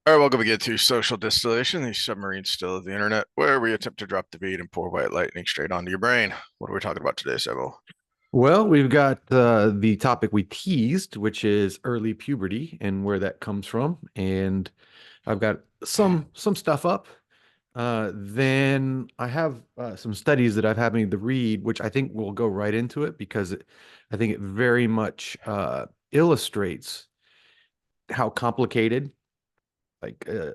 All right, welcome again to Social Distillation, the submarine still of the internet, where we attempt to drop the beat and pour white lightning straight onto your brain. What are we talking about today, Sebo? Well, we've got the topic we teased, which is early puberty and where that comes from. And I've got some stuff up. Then I have some studies that I've had me to read, which I think will go right into it because I think it very much illustrates how complicated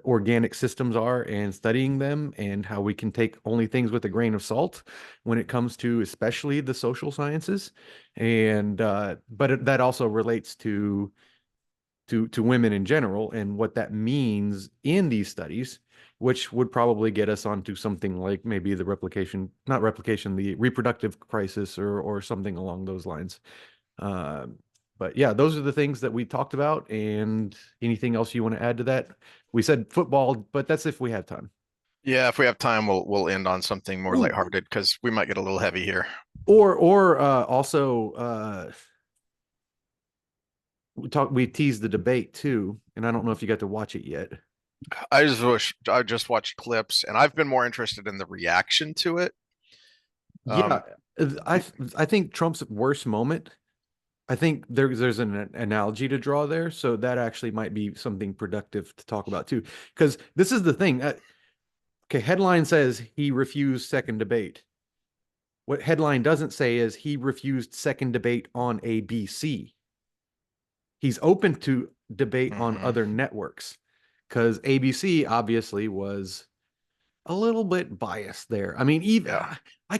organic systems are and studying them and how we can take only things with a grain of salt when it comes to especially the social sciences. And that also relates to women in general and what that means in these studies, which would probably get us onto something like maybe the replication, not replication, the reproductive crisis or something along those lines. Uh, but yeah, those are the things that we talked about. And anything else you want to add to that? We said football, but that's if we have time. Yeah, if we have time, we'll end on something more Ooh. lighthearted because we might get a little heavy here. Or also we teased the debate too, and I don't know if you got to watch it yet. I just watched clips, and I've been more interested in the reaction to it. Yeah, Um, I I think Trump's worst moment. I think there's an analogy to draw there, so that actually might be something productive to talk about too. Because this is the thing. Okay, headline says he refused second debate. What headline doesn't say is he refused second debate on ABC. He's open to debate on mhm. other networks because ABC obviously was a little bit biased there. I mean, even Yeah, I,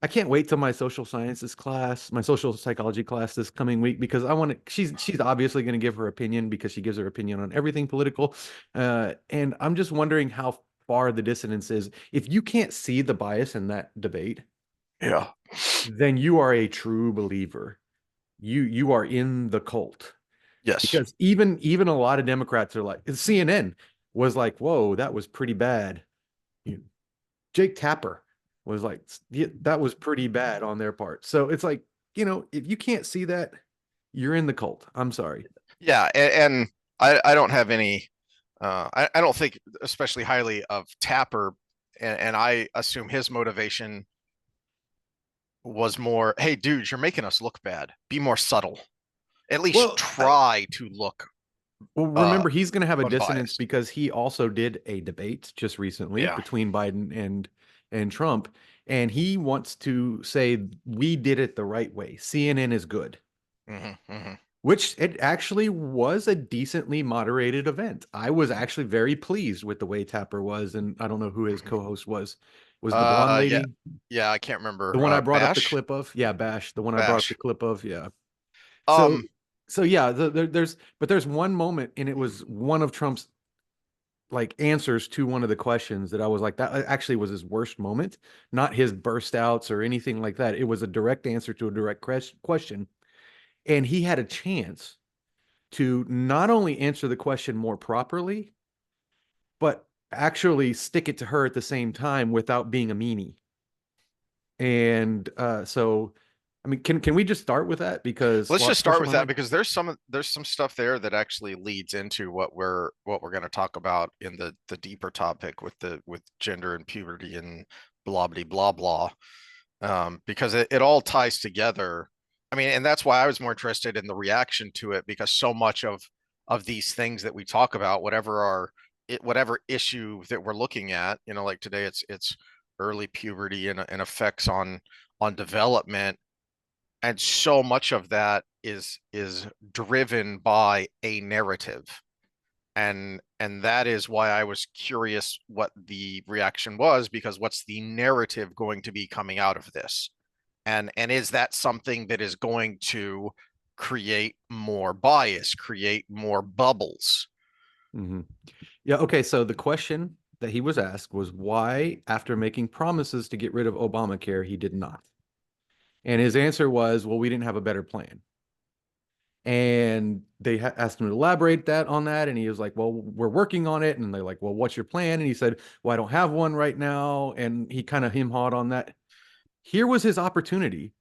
I can't wait till my social sciences class, my social psychology class this coming week because I want to. She's obviously going to give her opinion because she gives her opinion on everything political, and I'm just wondering how far the dissonance is. If you can't see the bias in that debate, yeah, then you are a true believer. You are in the cult yes, because even a lot of Democrats are like CNN was like, whoa, that was pretty bad. Jake Tapper was like, yeah, that was pretty bad on their part. So it's like, if you can't see that, you're in the cult. I'm sorry. yeah, and I don't have any. I don't think especially highly of Tapper, and I assume his motivation was more, hey, dude, you're making us look bad. Be more subtle. At least Well, I, try to look well, uh remember he's going to have a dissonance unbiased. because he also did a debate just recently Yeah. between Biden and Trump, and he wants to say we did it the right way. CNN is good. Hmm. Which it actually was a decently moderated event. I was actually very pleased with the way Tapper was, and I don't know who his Hmm. co-host was. Was the blonde Yeah. lady Yeah, I can't the remember. one I brought up the Bash? clip of? Yeah, Bash, the one I brought up the Bash. clip of. Yeah. So, Um, so yeah, there's one moment, and it was one of Trump's like answers to one of the questions that I was like, that actually was his worst moment, not his burst outs or anything like that. It was a direct answer to a direct question, and he had a chance to not only answer the question more properly, but actually stick it to her at the same time without being a meanie. And so, I mean, can we just start with that? Because let's well, just it's fresh start in with my that mind. because there's some stuff there that actually leads into what we're going to talk about in the deeper topic with gender and puberty and blah blah blah blah. Because it all ties together. I mean, and that's why I was more interested in the reaction to it because so much of these things that we talk about, whatever issue that we're looking at, like today it's early puberty and effects on development, and so much of that is driven by a narrative, and that is why I was curious what the reaction was, because what's the narrative going to be coming out of this, and is that something that is going to create more bias, create more bubbles? Hmm. Yeah. Okay. So the question that he was asked was why, after making promises to get rid of Obamacare, he did not. And his answer was, well, we didn't have a better plan. And they asked him to elaborate that on that, and he was like, well, we're working on it. And they're like, well, what's your plan? And he said, well, I don't have one right now. And he kind of him-hawed on that. Here was his opportunity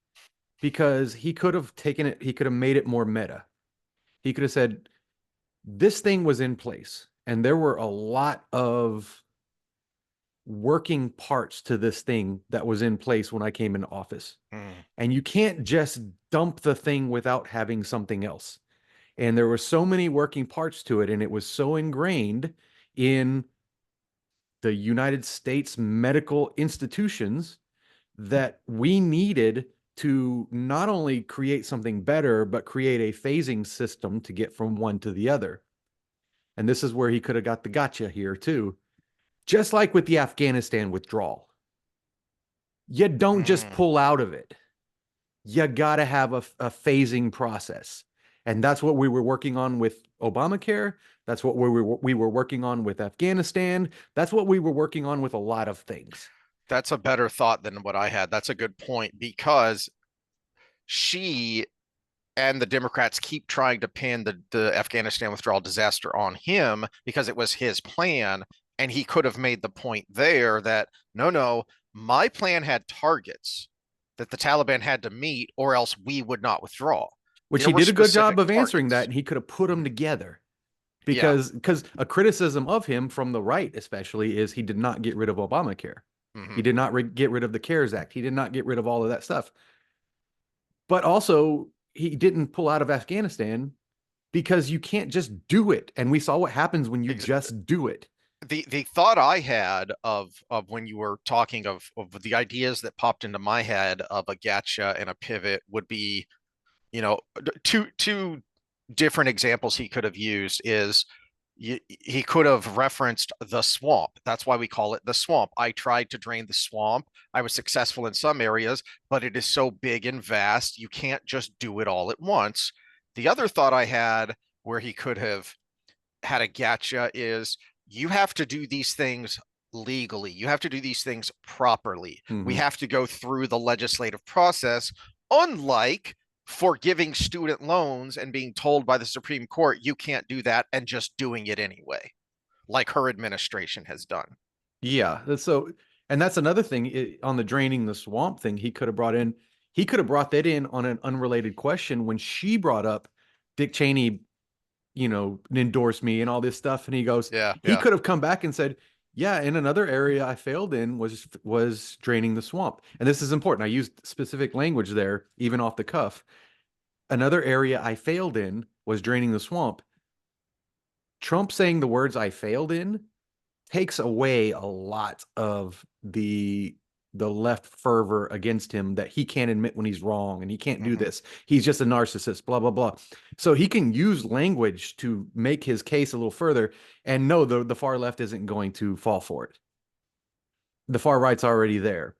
because he could have taken it, he could have made it more meta. He could have said, this thing was in place. And there were a lot of working parts to this thing that was in place when I came into office. Mm. And you can't just dump the thing without having something else. And there were so many working parts to it, and it was so ingrained in the United States medical institutions that we needed to not only create something better, but create a phasing system to get from one to the other. And this is where he could have got the gotcha here, too. Just like with the Afghanistan withdrawal, you don't just Mm. pull out of it. You got to have a phasing process. And that's what we were working on with Obamacare. That's what we were working on with Afghanistan. That's what we were working on with a lot of things. That's a better thought than what I had. That's a good point because she and the Democrats keep trying to pin the Afghanistan withdrawal disaster on him because it was his plan. And he could have made the point there that no, no, my plan had targets that the Taliban had to meet, or else we would not withdraw. Which There he were did a good job specific of answering that, targets. and he could have put them Mhm. together. Yeah. Because a criticism of him from the right, especially, is he did not get rid of Obamacare. He Hmm. did not get rid of the CARES Act. He did not get rid of all of that stuff. But also, he didn't pull out of Afghanistan because you can't just do it. And we saw what happens when you Ex- just do it. the thought I had of when you were talking of the ideas that popped into my head of a gotcha and a pivot would be, you know, two different examples he could have used is he could have referenced the swamp. That's why we call it the swamp. I tried to drain the swamp. I was successful in some areas, but it is so big and vast, you can't just do it all at once. The other thought I had where he could have had a gotcha is you have to do these things legally. You have to do these things properly. We Mm-hmm. have to go through the legislative process, unlike forgiving student loans and being told by the Supreme Court you can't do that and just doing it anyway, like her administration has done. Yeah. And that's another thing on the draining the swamp thing he could have brought in. He could have brought that in on an unrelated question when she brought up Dick Cheney, endorsed me and all this stuff. And Yeah, he yeah. could have come back and said, yeah, in another area I failed in was draining the swamp. And this is important. I used specific language there, even off the cuff. Another area I failed in was draining the swamp. Trump saying the words I failed in takes away a lot of the left fervor against him that he can't admit when he's wrong and he can't do Hmm. this. He's just a narcissist, blah blah blah. So he can use language to make his case a little further. And no, the far left isn't going to fall for it. The far right's already there.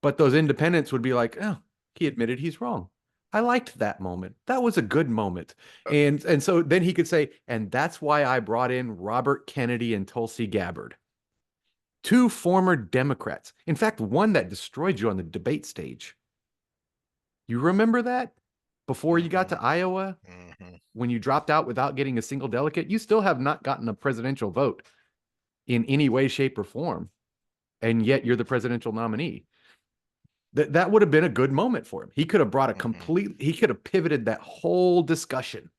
But those independents would be like, oh, he admitted he's wrong. I liked that moment. That was a good moment. And so then he could say, and that's why I brought in Robert Kennedy and Tulsi Gabbard, two former Democrats. In fact, one that destroyed you on the debate stage. You remember that? Before you got Hmm. to Iowa, Hmm. when you dropped out without getting a single delegate, you still have not gotten a presidential vote in any way, shape, or form. And yet you're the presidential nominee. That would have been a good moment for him. He could have brought Hmm. he could have pivoted that whole discussion.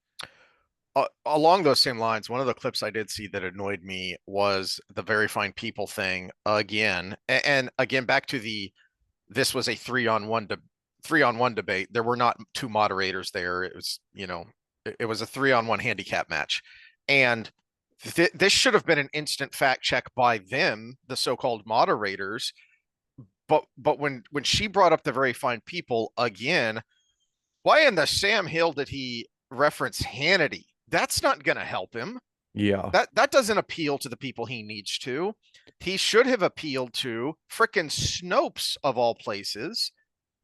Along those same lines, one of the clips I did see that annoyed me was the very fine people thing again. And again, back to this was a three-on-one debate. There were not two moderators there. It was, it was a three-on-one handicap match. And this should have been an instant fact check by them, the so-called moderators. But when she brought up the very fine people again, why in the Sam Hill did he reference Hannity? That's not going to help him. Yeah. That doesn't appeal to the people he needs to. He should have appealed to frickin' Snopes of all places.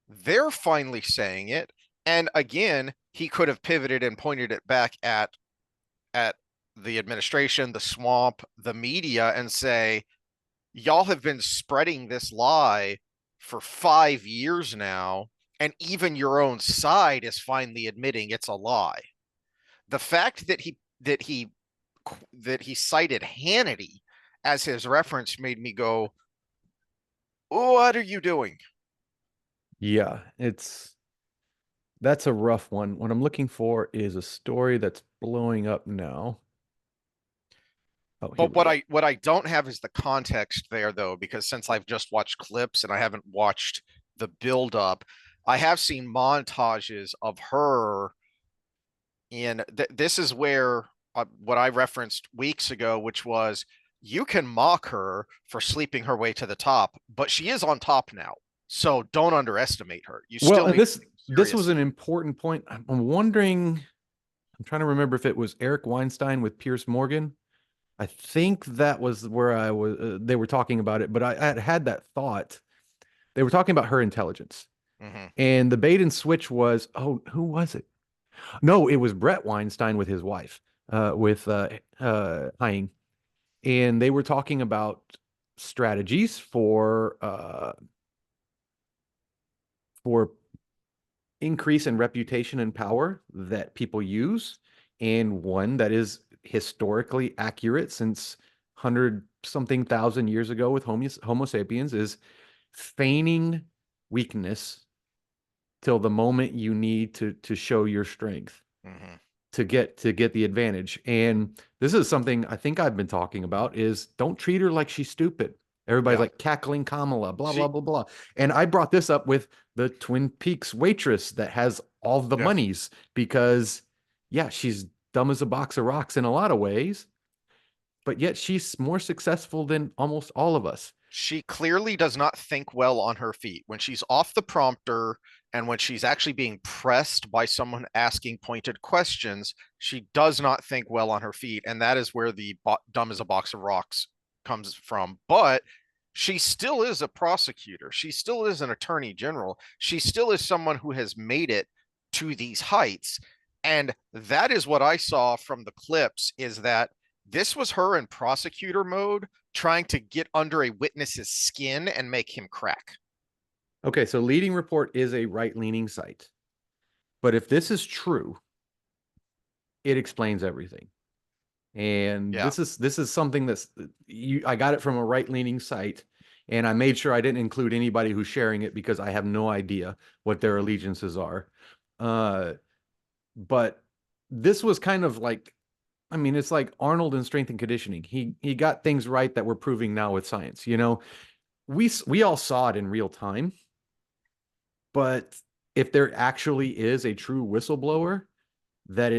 They're finally saying it. And again, he could have pivoted and pointed it back at the administration, the swamp, the media, and say, y'all have been spreading this lie for 5 years now, and even your own side is finally admitting it's a lie. The fact that he cited Hannity as his reference made me go, "What are you doing?" Yeah. That's a rough one. What I'm looking for is a story that's blowing up now. Oh, here But we go. what I don't have is the context there though, because since I've just watched clips and I haven't watched the build up, I have seen montages of her in this is where what I referenced weeks ago, which was you can mock her for sleeping her way to the top, but she is on top now. So don't underestimate her. You Well, still and need to take this was serious. an important point. I'm wondering, I'm trying to remember if it was Eric Weinstein with Pierce Morgan. I think that was where I was. They were talking about it, but I had that thought. They were talking about her intelligence, Hmm. and the bait and switch was, oh, who was it? No, it was Brett Weinstein with his wife, with Hying, and they were talking about strategies for increase in reputation and power that people use, and one that is historically accurate since 100 something thousand years ago with Homo sapiens is feigning weakness till the moment you need to show your strength Hmm. to get the advantage. And this is something I think I've been talking about is don't treat her like she's stupid. Everybody's Yeah. like cackling Kamala, blah, blah, She, blah, blah. And I brought this up with the Twin Peaks waitress that has all the yeah. monies because, yeah, she's dumb as a box of rocks in a lot of ways, but yet she's more successful than almost all of us. She clearly does not think well on her feet. When she's off the prompter and when she's actually being pressed by someone asking pointed questions, she does not think well on her feet. And that is where the dumb as a box of rocks comes from. But she still is a prosecutor. She still is an attorney general. She still is someone who has made it to these heights. And that is what I saw from the clips is that this was her in prosecutor mode trying to get under a witness's skin and make him crack. Okay, so Leading Report is a right-leaning site. But if this is true, it explains everything. And Yeah. this is something that's I got it from a right-leaning site, and I made sure I didn't include anybody who's sharing it because I have no idea what their allegiances are. Uh, but this was kind of like, I mean, it's like Arnold in Strength and Conditioning. He got things right that we're proving now with science. We all saw it in real time, but if there actually is a true whistleblower that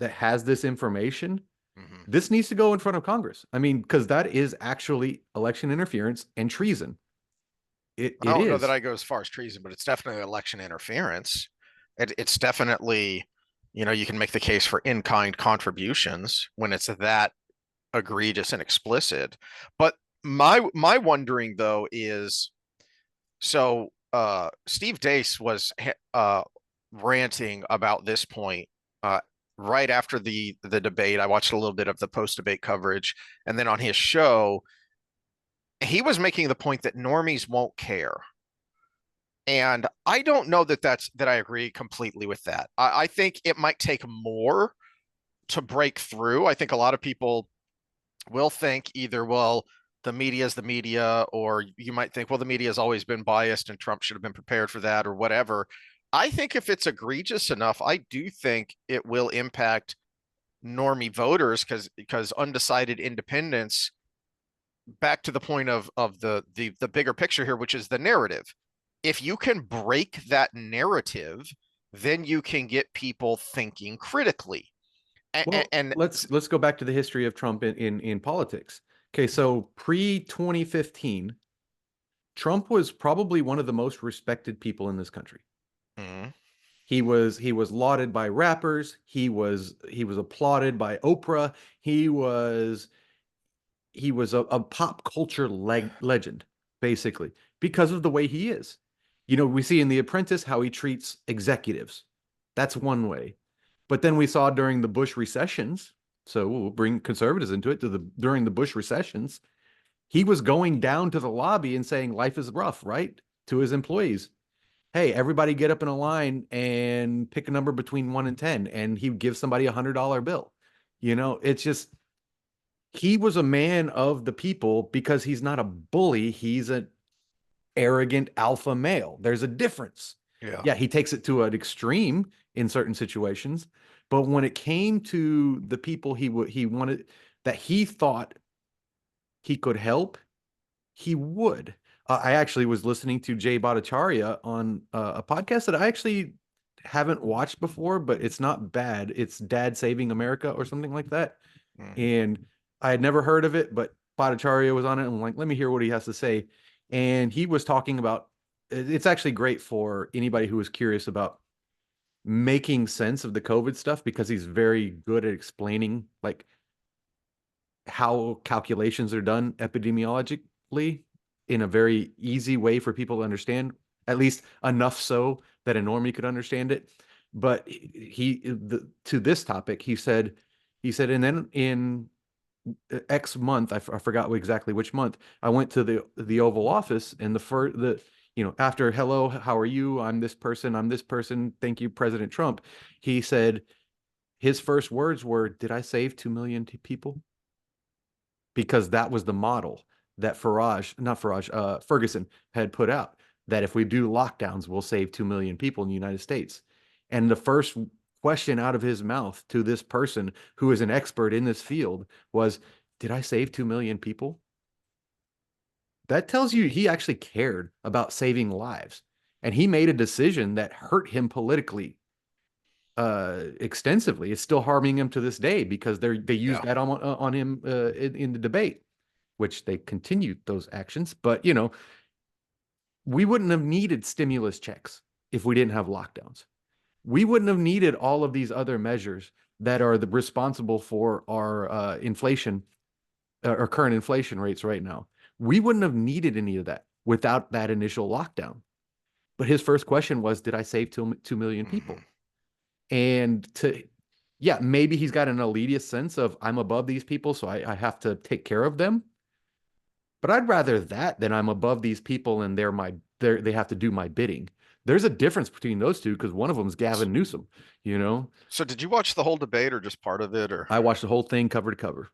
has this information, Mm-hmm. this needs to go in front of Congress. I mean, because that is actually election interference and treason. I It don't know that is. I go as far as treason, but it's definitely election interference. It's definitely, you can make the case for in-kind contributions when it's that egregious and explicit. But my wondering though is so Steve Dace was ranting about this point uh, right after the debate. I watched a little bit of the post debate coverage, and then on his show, he was making the point that normies won't care. And I don't know that I agree completely with that. I think it might take more to break through. I think a lot of people will think either, well, the media is the media, or you might think, well, the media has always been biased and Trump should have been prepared for that or whatever. I think if it's egregious enough, I do think it will impact normie voters because undecided independents, back to the point of the bigger picture here, which is the narrative. If you can break that narrative, then you can get people thinking critically. And, Well, and let's go back to the history of Trump in politics. Okay, so pre 2015, Trump was probably one of the most respected people in this country. mm, He was lauded by rappers. He was applauded by Oprah. He was a pop culture legend, basically, because of the way he is. We see in The Apprentice how he treats executives. That's one way. But then we saw during the Bush recessions, so we'll bring conservatives into it, during the Bush recessions, he was going down to the lobby and saying life is rough, right? To his employees. Hey, everybody get up in a line and pick a number between 1 and 10. And he would give somebody $100 bill. It's just he was a man of the people because he's not a bully. He's an arrogant alpha male. There's a difference. yeah. Yeah, he takes it to an extreme in certain situations, But when it came to the people he wanted, that he thought he could help, he would. I actually was listening to Jay Bhattacharya on a podcast that I actually haven't watched before, but it's not bad. It's Dad Saving America or something like that. Mhm. And I had never heard of it, but Bhattacharya was on it. And I'm like, let me hear what he has to say. And he was talking about it's actually great for anybody who is curious about making sense of the COVID stuff because he's very good at explaining like how calculations are done epidemiologically in a very easy way for people to understand, at least enough so that a normie could understand it. But to this topic, and then in X month, I forgot exactly which month, I went to the Oval Office, and after hello, how are you? I'm this person. I'm this person. Thank you, President Trump. He said his first words were, "Did I save 2 million people?" Because that was the model that Ferguson had put out, that if we do lockdowns, we'll save 2 million people in the United States. And the first question out of his mouth to this person who is an expert in this field was, did I save 2 million people? That tells you he actually cared about saving lives. And he made a decision that hurt him politically extensively. It's still harming him to this day because they used Yeah. that on him in the debate, which they continued those actions. But we wouldn't have needed stimulus checks if we didn't have lockdowns. We wouldn't have needed all of these other measures that are responsible for our inflation, our current inflation rates right now. We wouldn't have needed any of that without that initial lockdown. But his first question was, did I save 2 million Mhm. people? And yeah, maybe he's got an elitist sense of I'm above these people, so I have to take care of them. But I'd rather that than I'm above these people and they have to do my bidding. There's a difference between those two because one of them is S- Gavin Newsom, you know. So did you watch the whole debate or just part of it or? I watched the whole thing cover to cover.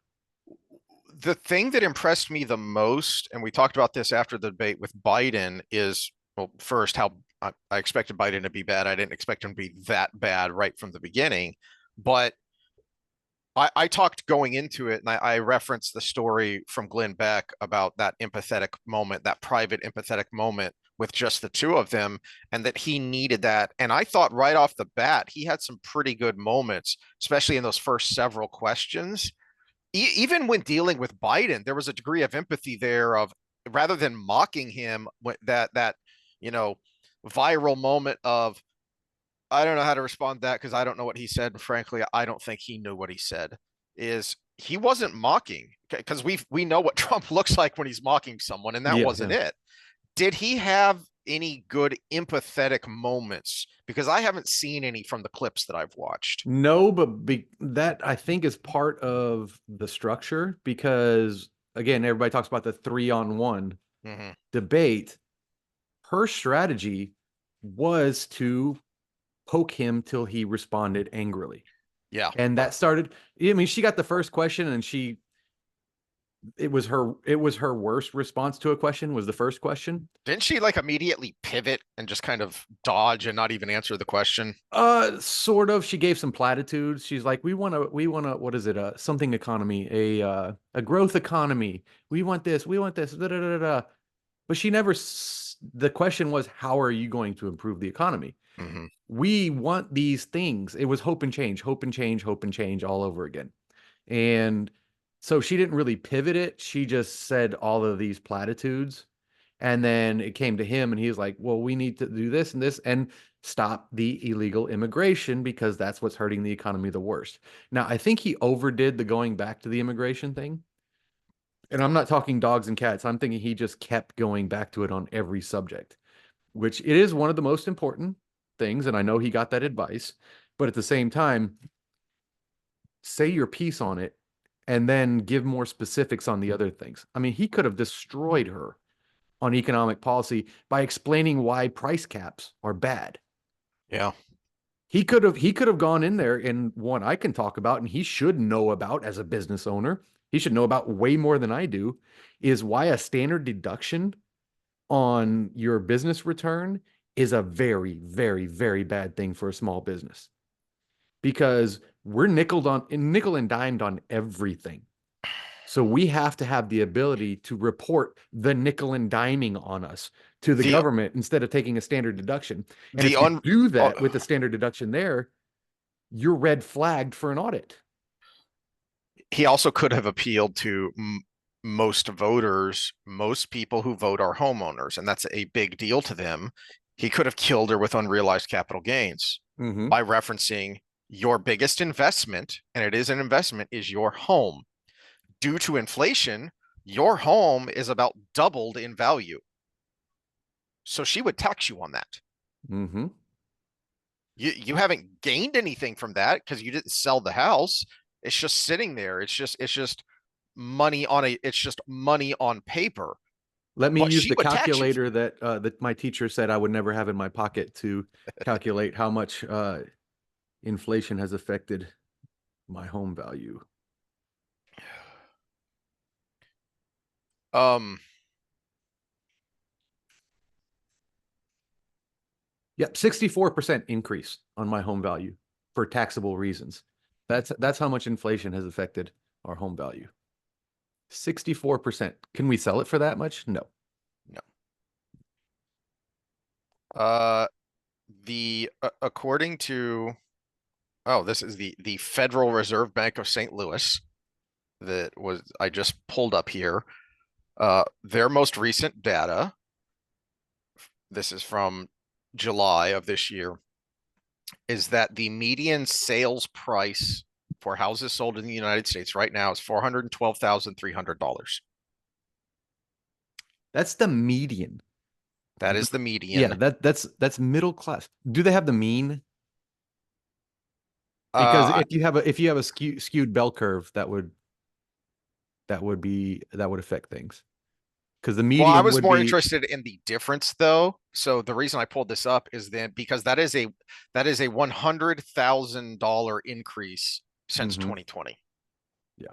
The thing that impressed me the most, and we talked about this after the debate with Biden, is, well, first, how I expected Biden to be bad. I didn't expect him to be that bad right from the beginning. But I talked going into it, and I referenced the story from Glenn Beck about that empathetic moment, that private empathetic moment with just the two of them, and that he needed that. And I thought right off the bat, he had some pretty good moments, especially in those first several questions. Even when dealing with Biden, there was a degree of empathy there of, rather than mocking him, that you know viral moment of, I don't know how to respond to that because I don't know what he said, and frankly, I don't think he knew what he said. Is he wasn't mocking, because we know what Trump looks like when he's mocking someone, and that Yeah, wasn't yeah. it. Did he have any good empathetic moments? Because I haven't seen any from the clips that I've watched. No, but that I think is part of the structure because again, everybody talks about the 3-on-1 Mm-hmm. debate. Her strategy was to poke him till he responded angrily. Yeah. And that started, I mean, she got the first question and it was her worst response to a question was the first question. Didn't she like immediately pivot and just kind of dodge and not even answer the question? Sort of. She gave some platitudes. She's like, what is it? Something economy, a growth economy. We want this, da, da, da, da. But she never, the question was, how are you going to improve the economy? Mm-hmm. We want these things. It was hope and change, hope and change, hope and change all over again. And so she didn't really pivot it. She just said all of these platitudes. And then it came to him, and he's like, well, we need to do this and this and stop the illegal immigration because that's what's hurting the economy the worst. Now, I think he overdid the going back to the immigration thing. And I'm not talking dogs and cats. I'm thinking he just kept going back to it on every subject, which it is one of the most important things. And I know he got that advice. But at the same time, say your piece on it and then give more specifics on the other things. I mean, he could have destroyed her on economic policy by explaining why price caps are bad. Yeah. He could have gone in there, and one I can talk about and he should know about as a business owner. He should know about way more than I do is why a standard deduction on your business return is a very, very, very bad thing for a small business. because we're nickel and dimed on everything. So we have to have the ability to report the nickel and diming on us to the The government instead of taking a standard deduction. And the if you un do uh, that with a standard deduction there, you're red flagged for an audit. he also could have appealed to most voters. Most people who vote are homeowners, and that's a big deal to them. He could have killed her with unrealized capital gains Mm-hmm. by referencing your biggest investment, and it is an investment, is your home. Due to inflation, your home is about doubled in value. So she would tax you on that. Mm-hmm. You haven't gained anything from that because you didn't sell the house. It's just sitting there. It's just money on a it's just money on paper. Let me But use she the would tax you. calculator that my teacher said I would never have in my pocket to calculate how much inflation has affected my home value. Um, Yep, 64% increase on my home value for taxable reasons. That's how much inflation has affected our home value. 64%. Can we sell it for that much? No. no. Uh, the according to this is the Federal Reserve Bank of St. Louis that was I just pulled up here. Their most recent data, this is from July of this year, is that the median sales price for houses sold in the United States right now is $412,300. That's the median. That is the Yeah, median. that's middle class. Do they have the mean? Because Uh, if you have a skewed bell curve, that would affect things. Because the well, I median was would more be interested in the difference though. So the reason I pulled this up is then because that is a $100,000 increase since hmm 2020. yeah.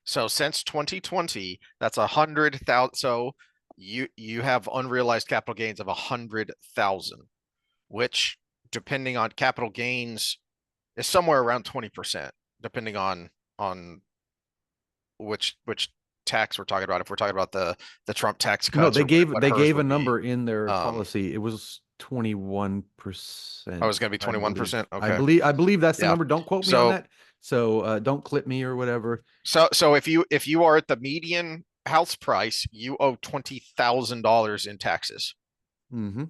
So since 2020, that's 100,000. So you have unrealized capital gains of 100,000, which depending on capital gains is somewhere around 20%, depending on which tax we're talking about. If we're talking about the Trump tax No, cuts or what they hers gave a would be. number in their Um, policy. It was oh, 21%, it's going to be I believe. 21%. Okay. I believe that's the Yeah. number. Don't quote me on So that. So don't clip me or whatever. so if you are at the median house price, you owe $20,000 in taxes. hmm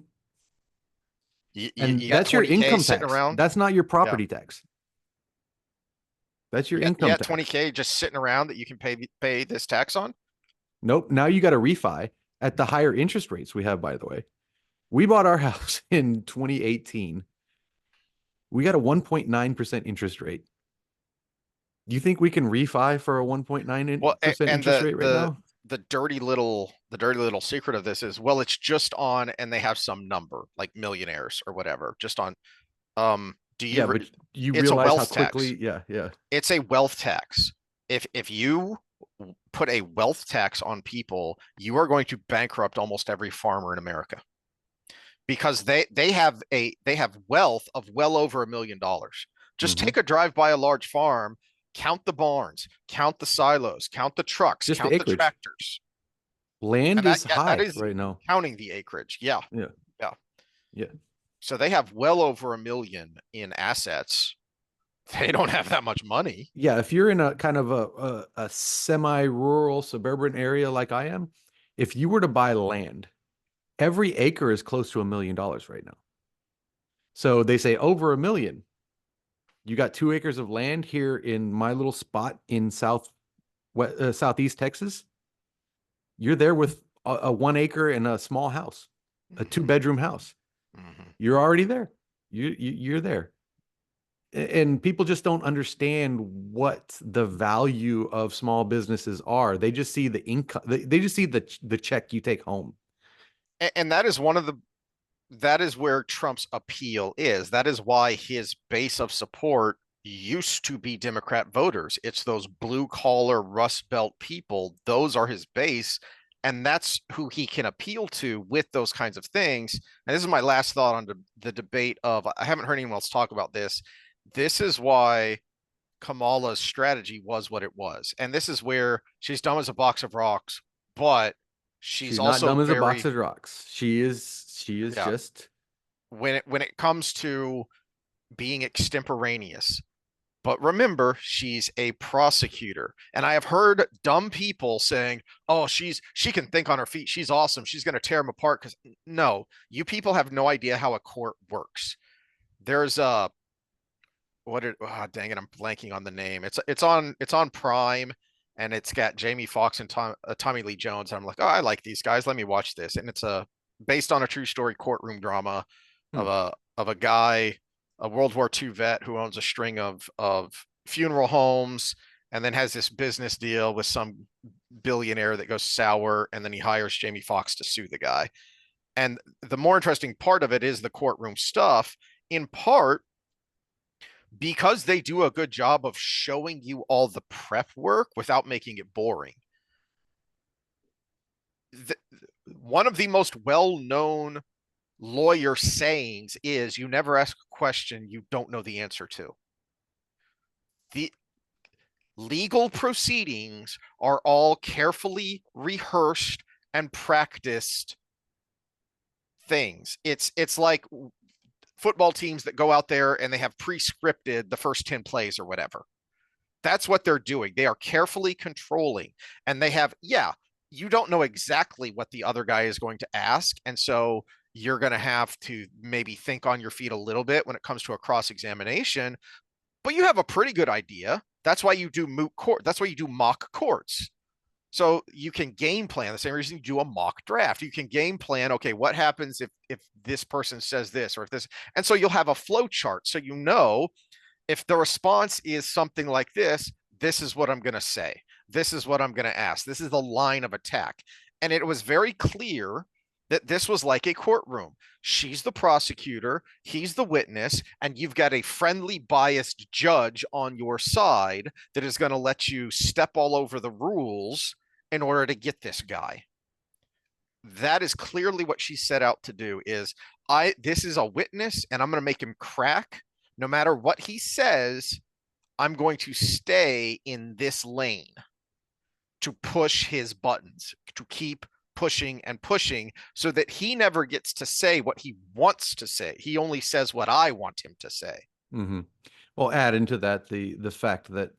You And got that's your 20K income sitting tax. around. That's not your Yeah. property tax. That's your You income got tax. 20K just sitting around that you can pay this tax on. Nope. Now you got to refi at the higher interest rates we have, by the way. We bought our house in 2018. We got a 1.9% interest rate. Do you think we can refi for a Well, 1.9% and interest rate right now? the dirty little secret of this is, well, it's just on, and they have some number like millionaires or whatever, just on. Do Yeah, you? but you It's a realize how wealth tax. quickly, yeah, yeah. It's a wealth tax. If you put a wealth tax on people, you are going to bankrupt almost every farmer in America because they have wealth of well over $1 million. Just hmm take a drive by a large farm, count the barns, count the silos, count the trucks, Just the count the acreage. tractors, Land and that is yeah, that high is right now. counting the acreage. Yeah, Yeah, yeah. yeah. So they have well over 1 million in assets. They don't have that much money. Yeah, if you're in a kind of a semi-rural suburban area like I am, if you were to buy land, every acre is close to $1 million right now. So they say over 1 million. You got 2 acres of land here in my little spot in southeast Texas. You're there with a 1 acre and a small house, a two Mhm, bedroom house. mhm. You're already there. You're there. And people just don't understand what the value of small businesses are. They just see the income. They just see the check you take home. And that is where Trump's appeal is. That is why his base of support used to be Democrat voters. It's those blue collar Rust Belt people. Those are his base. And that's who he can appeal to with those kinds of things. And this is my last thought on the debate of, I haven't heard anyone else talk about this. This is why Kamala's strategy was what it was. And this is where she's dumb as a box of rocks, but she's She's not also dumb as a box very, of rocks. She is yeah, just when it comes to being extemporaneous. But remember, she's a prosecutor. And I have heard dumb people saying, "Oh, she can think on her feet. She's awesome. She's going to tear them apart." Because no, you people have no idea how a court works. There's a dang it, I'm blanking on the name. It's on Prime, and it's got Jamie Foxx and Tommy Lee Jones. I'm like, oh, I like these guys. Let me watch this. And it's based on a true story courtroom drama hmm. of a guy, a World War II vet who owns a string of funeral homes, and then has this business deal with some billionaire that goes sour, and then he hires Jamie Foxx to sue the guy. And the more interesting part of it is the courtroom stuff, in part because they do a good job of showing you all the prep work without making it boring. The, one of the most well-known lawyer sayings is you never ask a question you don't know the answer to. The legal proceedings are all carefully rehearsed and practiced things. It's like football teams that go out there and they have pre-scripted the first 10 plays or whatever. That's what they're doing. They are carefully controlling, and they have, yeah, you don't know exactly what the other guy is going to ask. And so you're going to have to maybe think on your feet a little bit when it comes to a cross examination, but you have a pretty good idea. That's why you do moot court. That's why you do mock courts. So you can game plan the same reason you do a mock draft. You can game plan, okay, what happens if this person says this or if this, and so you'll have a flow chart. So you know if the response is something like this is what I'm going to say. This is what I'm going to ask. This is the line of attack. And it was very clear that this was like a courtroom. She's the prosecutor, he's the witness, and you've got a friendly, biased judge on your side that is going to let you step all over the rules in order to get this guy. That is clearly what she set out to do is this is a witness and I'm going to make him crack no matter what he says. I'm going to stay in this lane to push his buttons, to keep pushing and pushing so that he never gets to say what he wants to say. He only says what I want him to say. Hmm. Well, add into that the fact that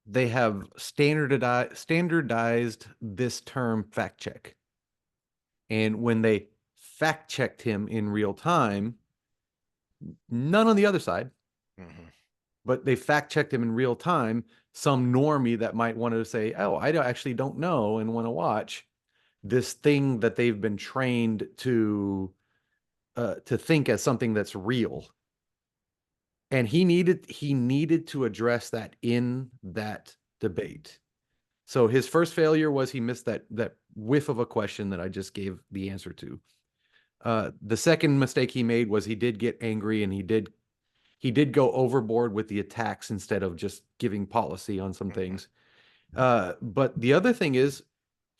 they have standardized this term fact check. And when they fact checked him in real time, none on the other side, Mm-hmm. but they fact checked him in real time. Some normie that might want to say, "Oh, I actually don't know," and want to watch this thing that they've been trained to think as something that's real. And he needed to address that in that debate. So his first failure was he missed that whiff of a question that I just gave the answer to. The second mistake he made was he did get angry and he did go overboard with the attacks instead of just giving policy on some Mm-hmm. things. But the other thing is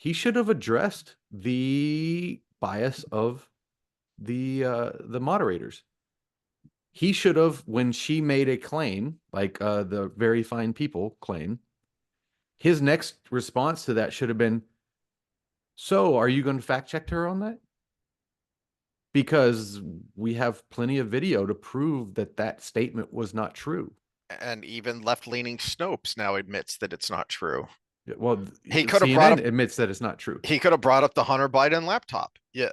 he should have addressed the bias of the moderators. He should have, when she made a claim, like the very fine people claim, his next response to that should have been, "So, are you going to fact check her on that?" Because we have plenty of video to prove that that statement was not true. And even left-leaning Snopes now admits that it's not true. Well, He could have brought CNN up admits that it's not true. he could have brought up the Hunter Biden laptop. Yeah,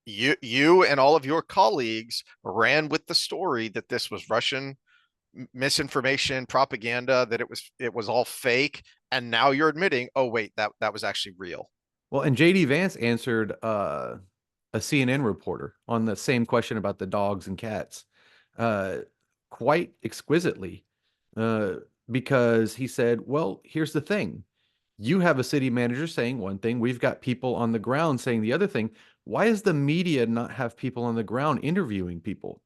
you and all of your colleagues ran with the story that this was Russian misinformation, propaganda, that it was all fake, and now you're admitting, oh wait, that was actually real. Well, and JD Vance answered a CNN reporter on the same question about the dogs and cats uh, quite exquisitely uh, because he said, "Well, here's the thing. You have a city manager saying one thing. We've got people on the ground saying the other thing. Why does the media not have people on the ground interviewing people?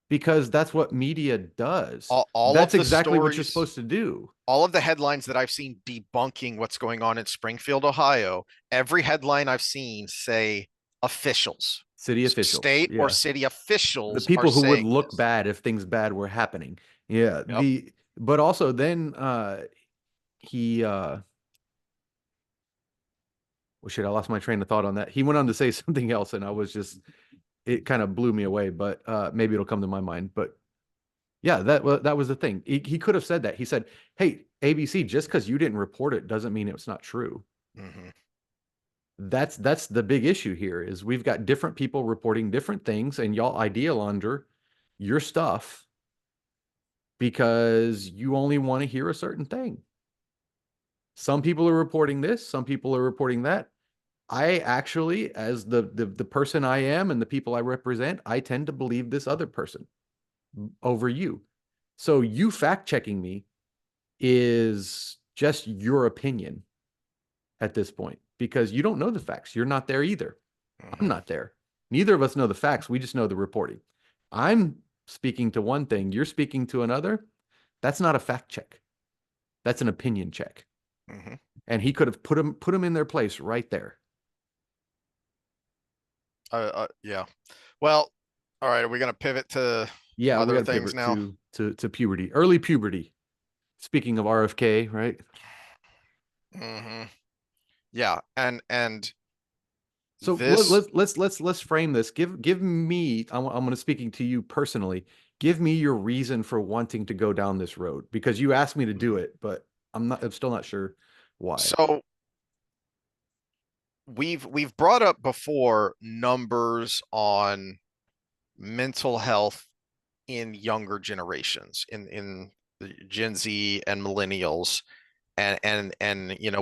Because that's what media does. All That's of the exactly what you're stories, supposed to do." all of the headlines that I've seen debunking what's going on in Springfield, Ohio, every headline I've seen say officials. City officials. state or Yeah. city The officials are people who would saying look this. bad if things bad were happening. Yeah. Yep. But also then he well shit, I lost my train of thought on that. He went on to say something else and I was just it kind of blew me away, but maybe it'll come to my mind. But yeah, that was the thing. He could have said that. He said, "Hey, ABC, just because you didn't report it doesn't mean it's not true." Hmm. That's the big issue here is we've got different people reporting different things, and y'all ideal under your stuff because you only want to hear a certain thing. Some people are reporting this, some people are reporting that. I actually, as the person I am and the people I represent, I tend to believe this other person over you. So you fact checking me is just your opinion at this point because you don't know the facts. You're not there either. I'm Hmm. not there. Neither of us know the facts. We just know the reporting. I'm speaking to one thing, you're speaking to another. That's not a fact check. That's an opinion check. Hmm. And he could have put him in their place right there. Yeah. Well, all right. Are we gonna pivot to Yeah, we other got to things pivot now? to puberty, early puberty. Speaking of RFK, right? Hmm. Yeah, and So this. let's frame this. Give me. I'm going to speaking to you personally. Give me your reason for wanting to go down this road because you asked me to do Mhm. it, but I'm still not sure why. So we've brought up before numbers on mental health in younger generations, in the Gen Z and millennials, and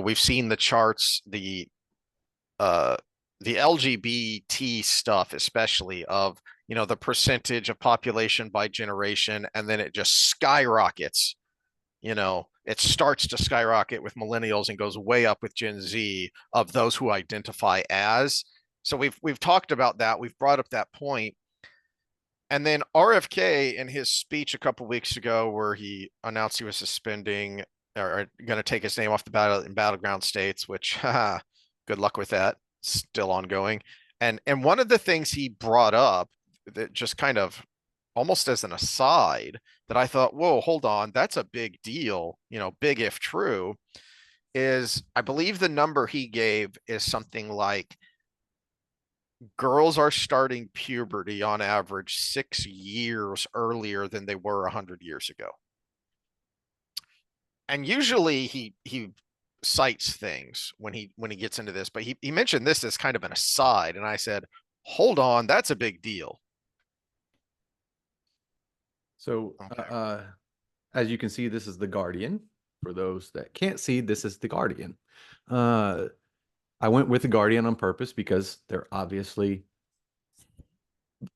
we've seen the charts, uh the LGBT stuff, especially of the percentage of population by generation, and then it just skyrockets. It starts to skyrocket with millennials and goes way up with Gen Z of those who identify as. So we've talked about that. We've brought up that point. And then RFK in his speech a couple weeks ago, where he announced he was suspending or going to take his name off the ballot in battleground states, which good luck with that. Still ongoing. And one of the things he brought up that just kind of almost as an aside that I thought, whoa, hold on, that's a big deal, big if true, is I believe the number he gave is something like girls are starting puberty on average 6 years earlier than they were 100 years ago. And usually he cites things when he gets into this, but he mentioned this as kind of an aside, and I said, hold on, that's a big deal. So, Okay. as you can see, this is the Guardian. For those that can't see, this is the Guardian. Uh, I went with the Guardian on purpose because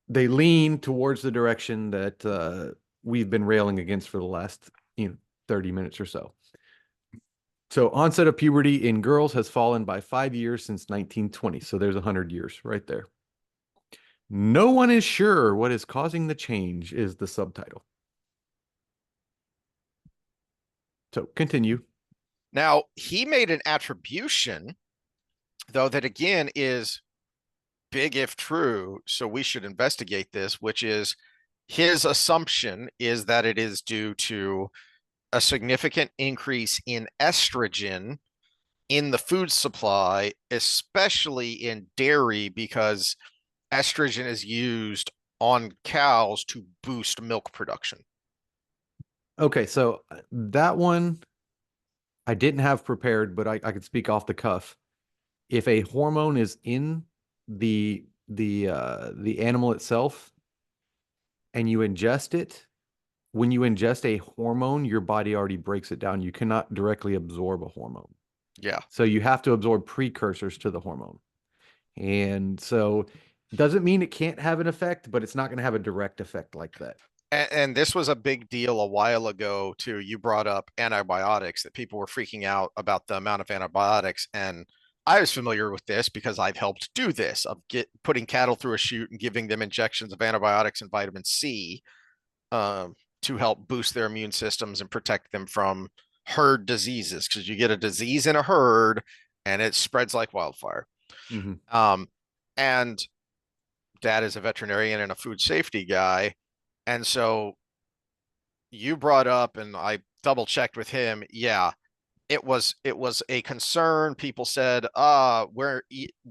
they lean towards the direction that we've been railing against for the last 30 minutes or so. So onset of puberty in girls has fallen by 5 years since 1920. So there's 100 years right there. No one is sure what is causing the change is the subtitle. So continue. Now, he made an attribution, though, that again is big if true, so we should investigate this, which is his assumption is that it is due to a significant increase in estrogen in the food supply, especially in dairy, because estrogen is used on cows to boost milk production. Okay, so that one I didn't have prepared, but I could speak off the cuff. If a hormone is in the animal itself and you ingest it, when you ingest a hormone, your body already breaks it down. You cannot directly absorb a hormone. Yeah. So you have to absorb precursors to the hormone. And so doesn't mean it can't have an effect, but it's not going to have a direct effect like that. And this was a big deal a while ago too. You brought up antibiotics, that people were freaking out about the amount of antibiotics, and I was familiar with this because I've helped do this of putting cattle through a chute and giving them injections of antibiotics and vitamin C, to help boost their immune systems and protect them from herd diseases, because you get a disease in a herd and it spreads like wildfire. Mhm. Um, and dad is a veterinarian and a food safety guy. And so you brought up, and I double checked with him. Yeah, it was a concern. People said, we're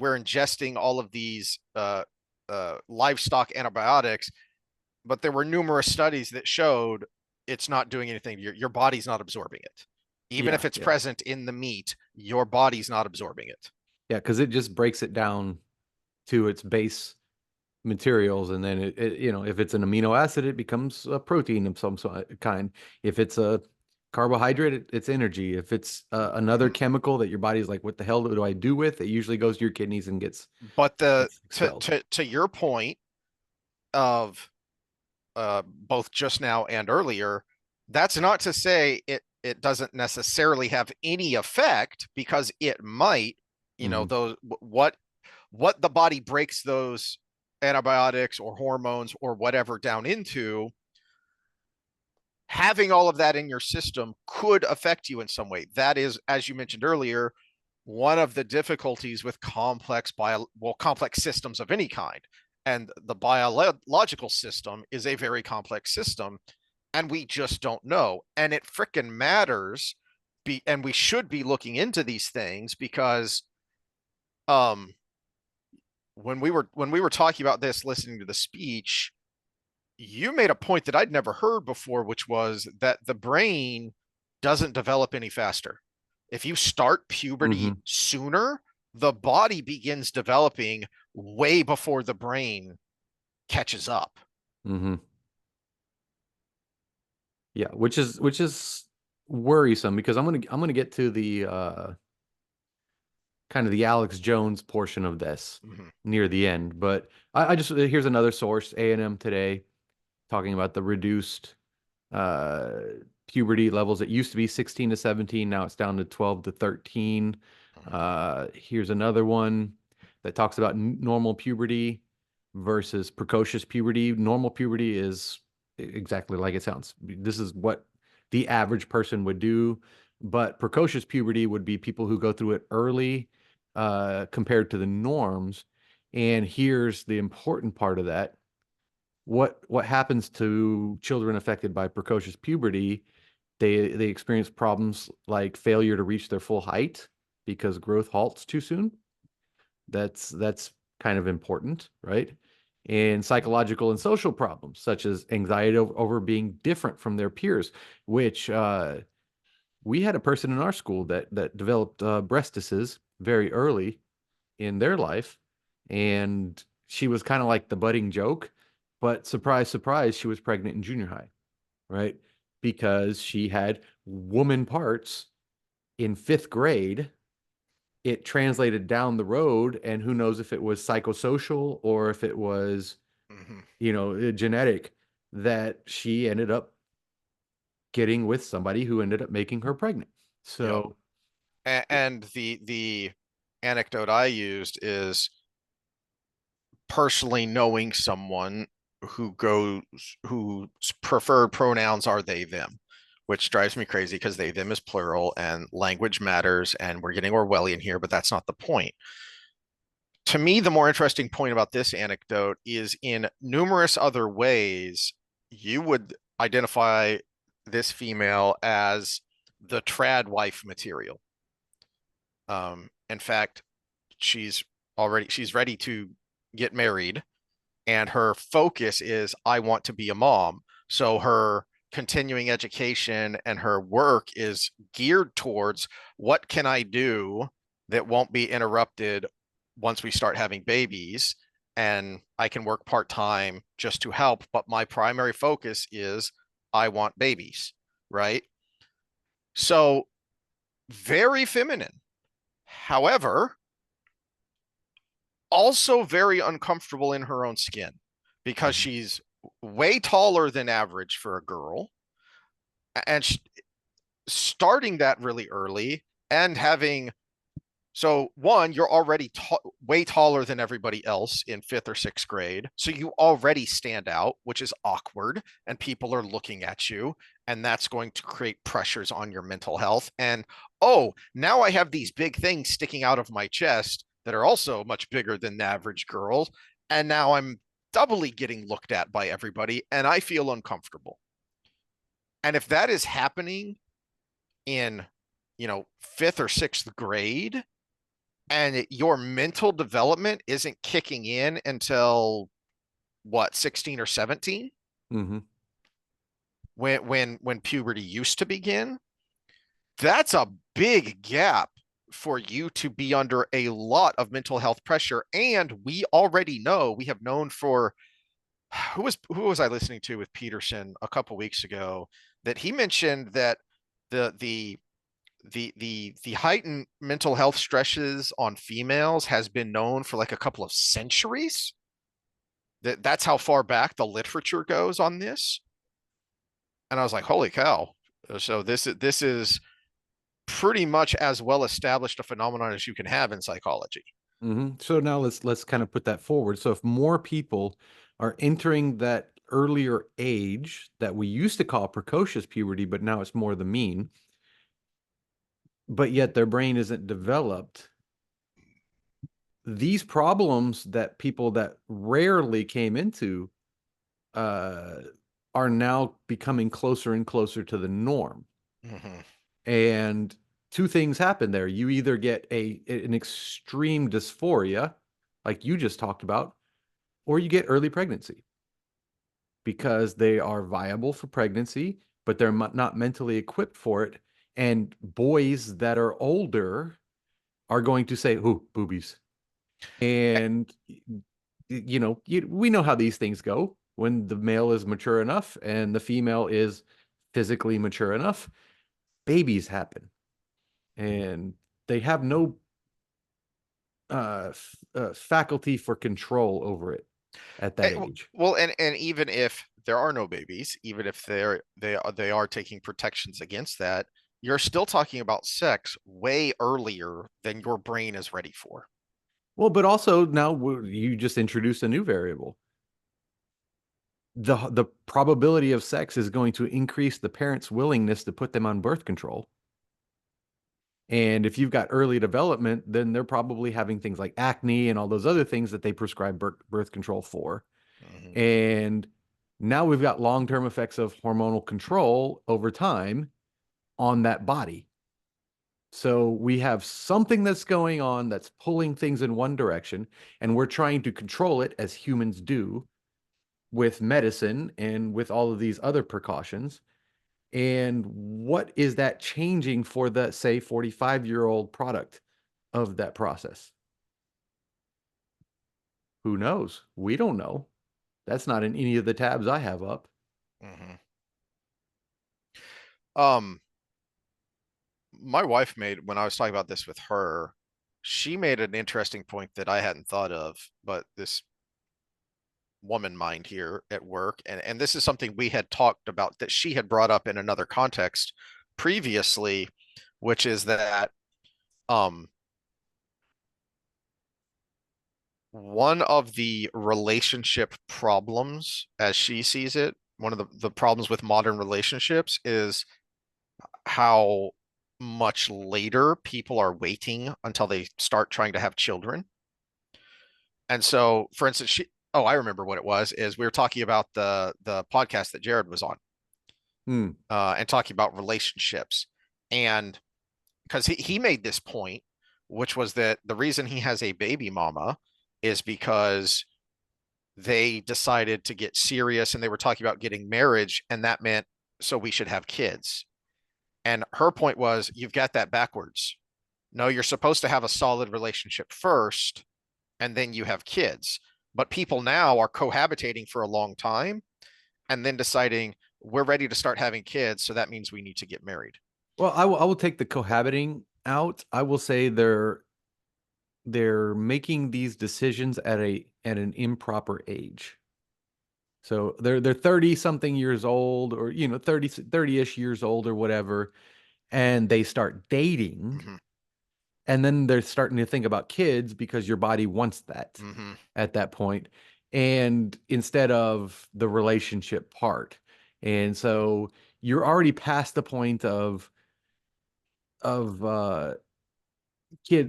ingesting all of these livestock antibiotics, but there were numerous studies that showed it's not doing anything. Your body's not absorbing it. Even Yeah, if it's yeah, present in the meat, your body's not absorbing it. yeah, because it just breaks it down to its base materials, and then if it's an amino acid, it becomes a protein of some kind. If it's a carbohydrate, it's energy. If it's another Mhm. chemical that your body's like, what the hell do I do with? It usually goes to your kidneys and But the gets expelled. to your point of both just now and earlier, that's not to say it doesn't necessarily have any effect, because it might. Hmm. Those what the body breaks those antibiotics or hormones or whatever down into, having all of that in your system could affect you in some way. That is, as you mentioned earlier, one of the difficulties with complex systems of any kind. And the biological system is a very complex system, and we just don't know. And it frickin' matters. And we should be looking into these things, because um, when we were talking about this, listening to the speech, you made a point that I'd never heard before, which was that the brain doesn't develop any faster. If you start puberty Hmm. sooner, the body begins developing way before the brain catches up. Hmm. Yeah, which is worrisome because I'm gonna get to the kind of the Alex Jones portion of this Mhm. near the end. But I just here's another source, A&M Today, talking about the reduced uh, puberty levels. It used to be 16 to 17. Now it's down to 12 to 13. Mhm. Here's another one that talks about normal puberty versus precocious puberty. Normal puberty is exactly like it sounds. This is what the average person would do. But precocious puberty would be people who go through it early compared to the norms. And here's the important part of that: what happens to children affected by precocious puberty? They experience problems like failure to reach their full height because growth halts too soon. That's kind of important, right? And psychological and social problems such as anxiety over being different from their peers, which we had a person in our school that developed breastises very early in their life, and she was kind of like the budding joke, but surprise, surprise, she was pregnant in junior high, right? Because she had woman parts in fifth grade. It translated down the road, and who knows if it was psychosocial or if it was, Mhm. genetic, that she ended up getting with somebody who ended up making her pregnant. Yep. So, And the anecdote I used is personally knowing someone whose preferred pronouns are they them, which drives me crazy because they them is plural and language matters, and we're getting Orwellian here, but that's not the point. To me, the more interesting point about this anecdote is, in numerous other ways you would identify this female as the trad wife material. In fact, she's ready to get married, and her focus is, I want to be a mom. So her continuing education and her work is geared towards, what can I do that won't be interrupted once we start having babies, and I can work part-time just to help, but my primary focus is, I want babies, right? So very feminine. However, also very uncomfortable in her own skin, because mhm, she's way taller than average for a girl, and starting that really early, and having, so one, you're already way taller than everybody else in fifth or sixth grade, so you already stand out, which is awkward, and people are looking at you, and that's going to create pressures on your mental health. And oh, now I have these big things sticking out of my chest that are also much bigger than the average girl, And now I'm doubly getting looked at by everybody and I feel uncomfortable. And if that is happening in, fifth or sixth grade, and your mental development isn't kicking in until what, 16 or 17, Hmm. when puberty used to begin, that's a big gap for you to be under a lot of mental health pressure. And we already know, we have known for, who was I listening to with Peterson a couple weeks ago, that he mentioned that the the heightened mental health stresses on females has been known for like a couple of centuries. That's how far back the literature goes on this. And I was like, holy cow. So this is pretty much as well established a phenomenon as you can have in psychology. So now let's kind of put that forward. So if more people are entering that earlier age that we used to call precocious puberty, but now it's more the mean, but yet their brain isn't developed, these problems that people that rarely came into uh, are now becoming closer and closer to the norm. Mm-hmm. And two things happen there. You either get an extreme dysphoria, like you just talked about, or you get early pregnancy because they are viable for pregnancy, but they're not mentally equipped for it. And boys that are older are going to say, "Ooh, boobies." And we know how these things go. When the male is mature enough and the female is physically mature enough, babies happen, and they have no faculty for control over it at that age. Well, and even if there are no babies, even if they are taking protections against that, you're still talking about sex way earlier than your brain is ready for. Well, but also now you just introduced a new variable. The probability of sex is going to increase the parents' willingness to put them on birth control. And if you've got early development, then they're probably having things like acne and all those other things that they prescribe birth control for. Mhm. And now we've got long-term effects of hormonal control over time on that body. So we have something that's going on that's pulling things in one direction, and we're trying to control it as humans do with medicine and with all of these other precautions. And what is that changing for the, say, 45-year-old product of that process? Who knows? We don't know. That's not in any of the tabs I have up. Mhm. Um, my wife made, when I was talking about this with her, she made an interesting point that I hadn't thought of, but this woman mind here at work, and this is something we had talked about that she had brought up in another context previously, which is that um one of the relationship problems, as she sees it, one of the problems with modern relationships is how much later people are waiting until they start trying to have children. And so, for instance, I remember what it was, is we were talking about the podcast that Jared was on, Hmm. and talking about relationships. And because he made this point, which was that the reason he has a baby mama is because they decided to get serious and they were talking about getting marriage, and that meant so we should have kids. And her point was, you've got that backwards. No, you're supposed to have a solid relationship first, and then you have kids. But people now are cohabitating for a long time and then deciding we're ready to start having kids. So that means we need to get married. Well, I will take the cohabiting out. I will say they're making these decisions at an improper age. So they're 30 something years old, or 30-ish years old or whatever, and they start dating, Mm-hmm. and then they're starting to think about kids because your body wants that Mm-hmm. at that point, and instead of the relationship part. And so you're already past the point of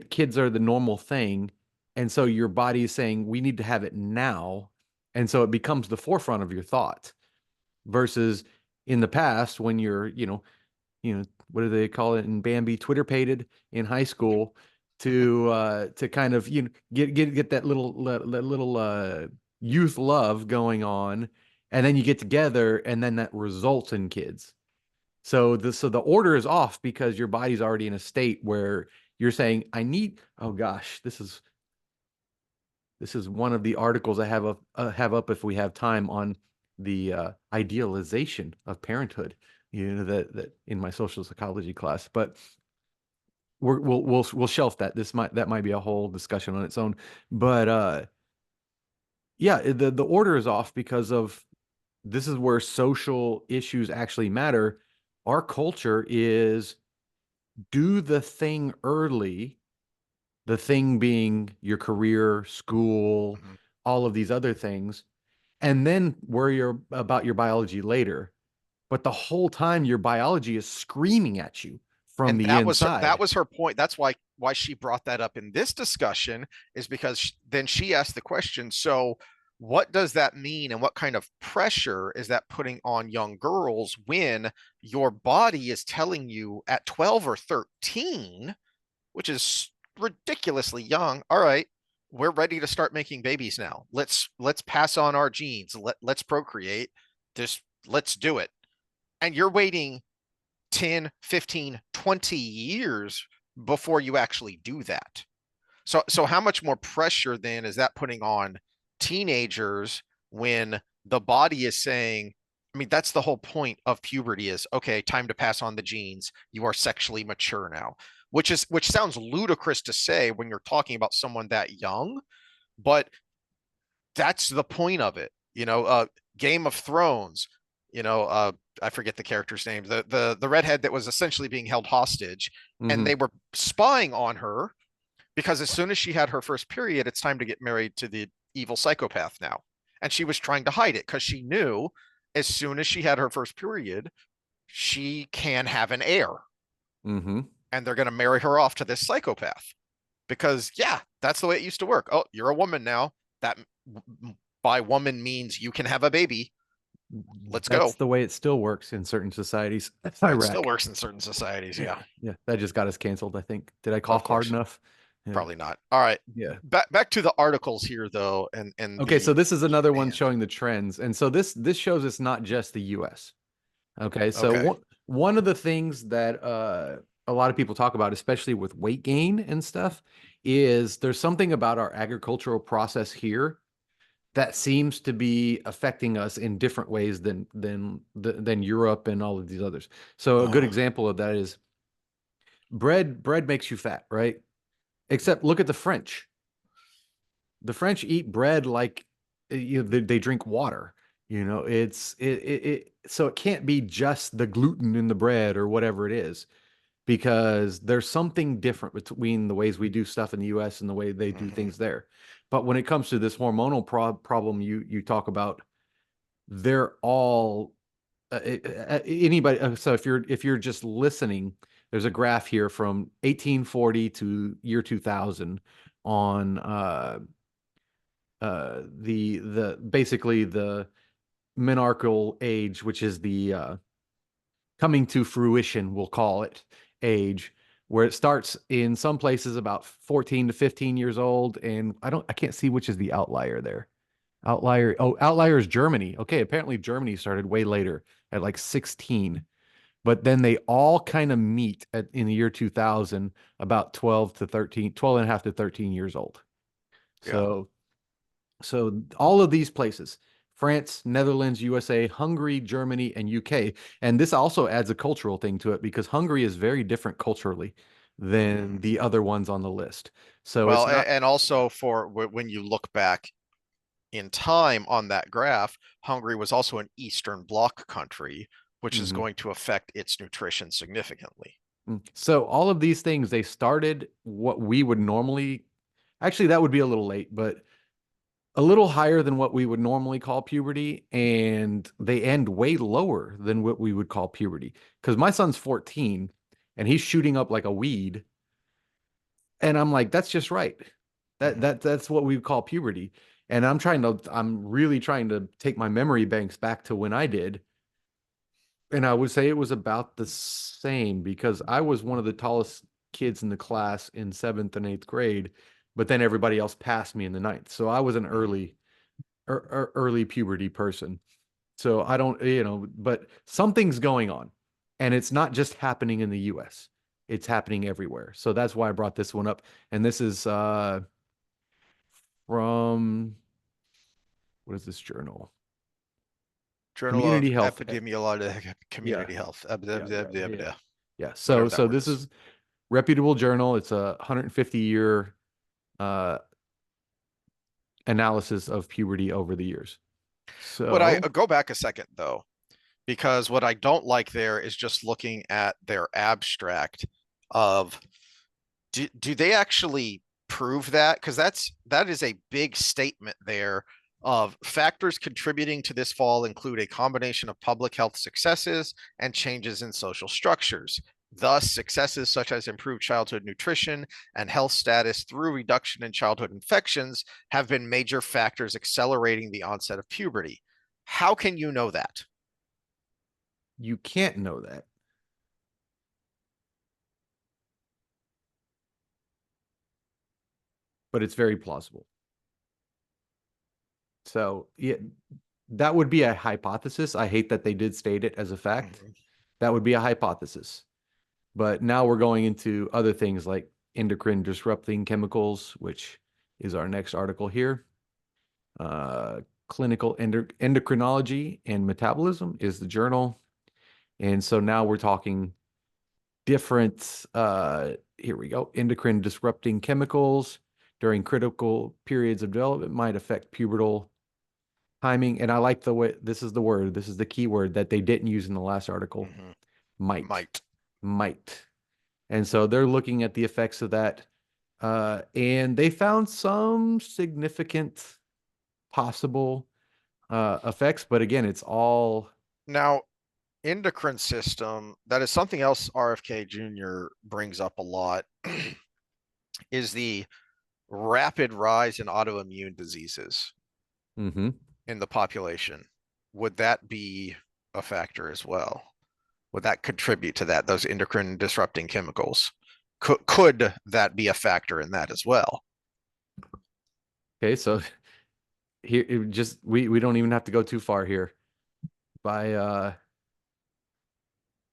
kids are the normal thing, And so your body is saying, we need to have it now. And so it becomes the forefront of your thought versus in the past when you're, what do they call it in Bambi, Twitter pated in high school to kind of get that little youth love going on, and then you get together, and then that results in kids. So the order is off because your body's already in a state where you're saying, I need, oh gosh, this is one of the articles I have up if we have time on the idealization of parenthood, that in my social psychology class. But we'll shelf that. That might be a whole discussion on its own. But yeah, the order is off because of this is where social issues actually matter. Our culture is do the thing early, the thing being your career, school, Mhm. all of these other things, and then worry about your biology later. But the whole time, your biology is screaming at you from And the that inside. was her point. That's why she brought that up in this discussion, is because then she asked the question, so what does that mean and what kind of pressure is that putting on young girls when your body is telling you at 12 or 13, which is ridiculously young, all right, we're ready to start making babies now. Let's pass on our genes. Let's procreate. Just let's do it. And you're waiting 10, 15, 20 years before you actually do that. So how much more pressure then is that putting on teenagers when the body is saying, I mean, that's the whole point of puberty is, okay, time to pass on the genes. You are sexually mature now, which sounds ludicrous to say when you're talking about someone that young, but that's the point of it. Game of Thrones, you know, uh, I forget the character's name, the redhead that was essentially being held hostage, and Hmm. they were spying on her because as soon as she had her first period, it's time to get married to the evil psychopath now. And she was trying to hide it because she knew as soon as she had her first period, she can have an heir, Hmm. and they're going to marry her off to this psychopath because yeah, that's the way it used to work. Oh, you're a woman now. That by woman means you can have a baby. Let's go. That's the way it still works in certain societies. It still Iraq. works in certain societies. Yeah, Yeah, yeah, that just got us canceled, I think. Did I of cough hard course. enough? Yeah, Probably not. All right. yeah. Back to the articles here though, and Okay, so the this is another one man. showing the trends, and so this shows it's not just the U.S. Okay, so Okay. one of the things that a lot of people talk about, especially with weight gain and stuff, is there's something about our agricultural process here that seems to be affecting us in different ways than Europe and all of these others. So a good Oh, example of that is bread makes you fat, right? Except look at the French. The French eat bread like they drink water. So it can't be just the gluten in the bread or whatever it is because there's something different between the ways we do stuff in the US and the way they do mm-hmm. things there. But when it comes to this hormonal problem you talk about, they're all anybody. So if you're just listening, there's a graph here from 1840 to year 2000 on the basically the menarchal age, which is the coming to fruition, we'll call it, age, where it starts in some places about 14 to 15 years old, and I can't see which is the outlier there. Outlier is Germany. Okay, apparently Germany started way later at like 16, but then they all kind of meet in the year 2000 about 12 to 13, 12 and a half to 13 years old. Yeah. So all of these places, France, Netherlands, USA, Hungary, Germany, and UK. And this also adds a cultural thing to it because Hungary is very different culturally Mm-hmm. than the other ones on the list. So it's Well, not. and also for when you look back in time on that graph, Hungary was also an Eastern Bloc country, which is Mhm. going to affect its nutrition significantly. So all of these things, they started what we would normally, actually, that would be a little late, but a little higher than what we would normally call puberty, and they end way lower than what we would call puberty. Because my son's 14 and he's shooting up like a weed. And I'm like, that's just right. Mhm. That's what we call puberty. And I'm really trying to take my memory banks back to when I did. And I would say it was about the same because I was one of the tallest kids in the class in seventh and eighth grade, but then everybody else passed me in the ninth. So I was an Mhm. early puberty person. So I don't, but something's going on. And it's not just happening in the US. It's happening everywhere. So that's why I brought this one up. And this is from what is this journal? Journal Community of Health. Epidemiologic Yeah. Community Health. Yeah. Yeah. Whatever that So word this is. is reputable journal. It's a 150-year uh, analysis of puberty over the years. What I So, go back a second though, because what I don't like there is just looking at their abstract of do they actually prove that? Because that is a big statement there of factors contributing to this fall include a combination of public health successes and changes in social structures. Thus, successes such as improved childhood nutrition and health status through reduction in childhood infections have been major factors accelerating the onset of puberty. How can you know that? you can't know that, but it's very plausible. So, yeah, that would be a hypothesis. I hate that they did state it as a fact. Mhm. That would be a hypothesis. But now we're going into other things like endocrine disrupting chemicals, which is our next article here. Uh, Clinical Endocrinology and Metabolism is the journal. And so now we're talking different, here we go, endocrine disrupting chemicals during critical periods of development might affect pubertal timing. And I like the way this is the word, this is the key word that they didn't use in the last article, Mhm. might, Might. might. And so they're looking at the effects of that. And they found some significant possible effects, but again, it's all. Now, endocrine system, that is something else RFK Jr. brings up a lot, is the rapid rise in autoimmune diseases Mhm. in the population. Would that be a factor as well? Would that contribute to that, those endocrine disrupting chemicals? Could that be a factor in that as well? Okay, so here it just we don't even have to go too far here. By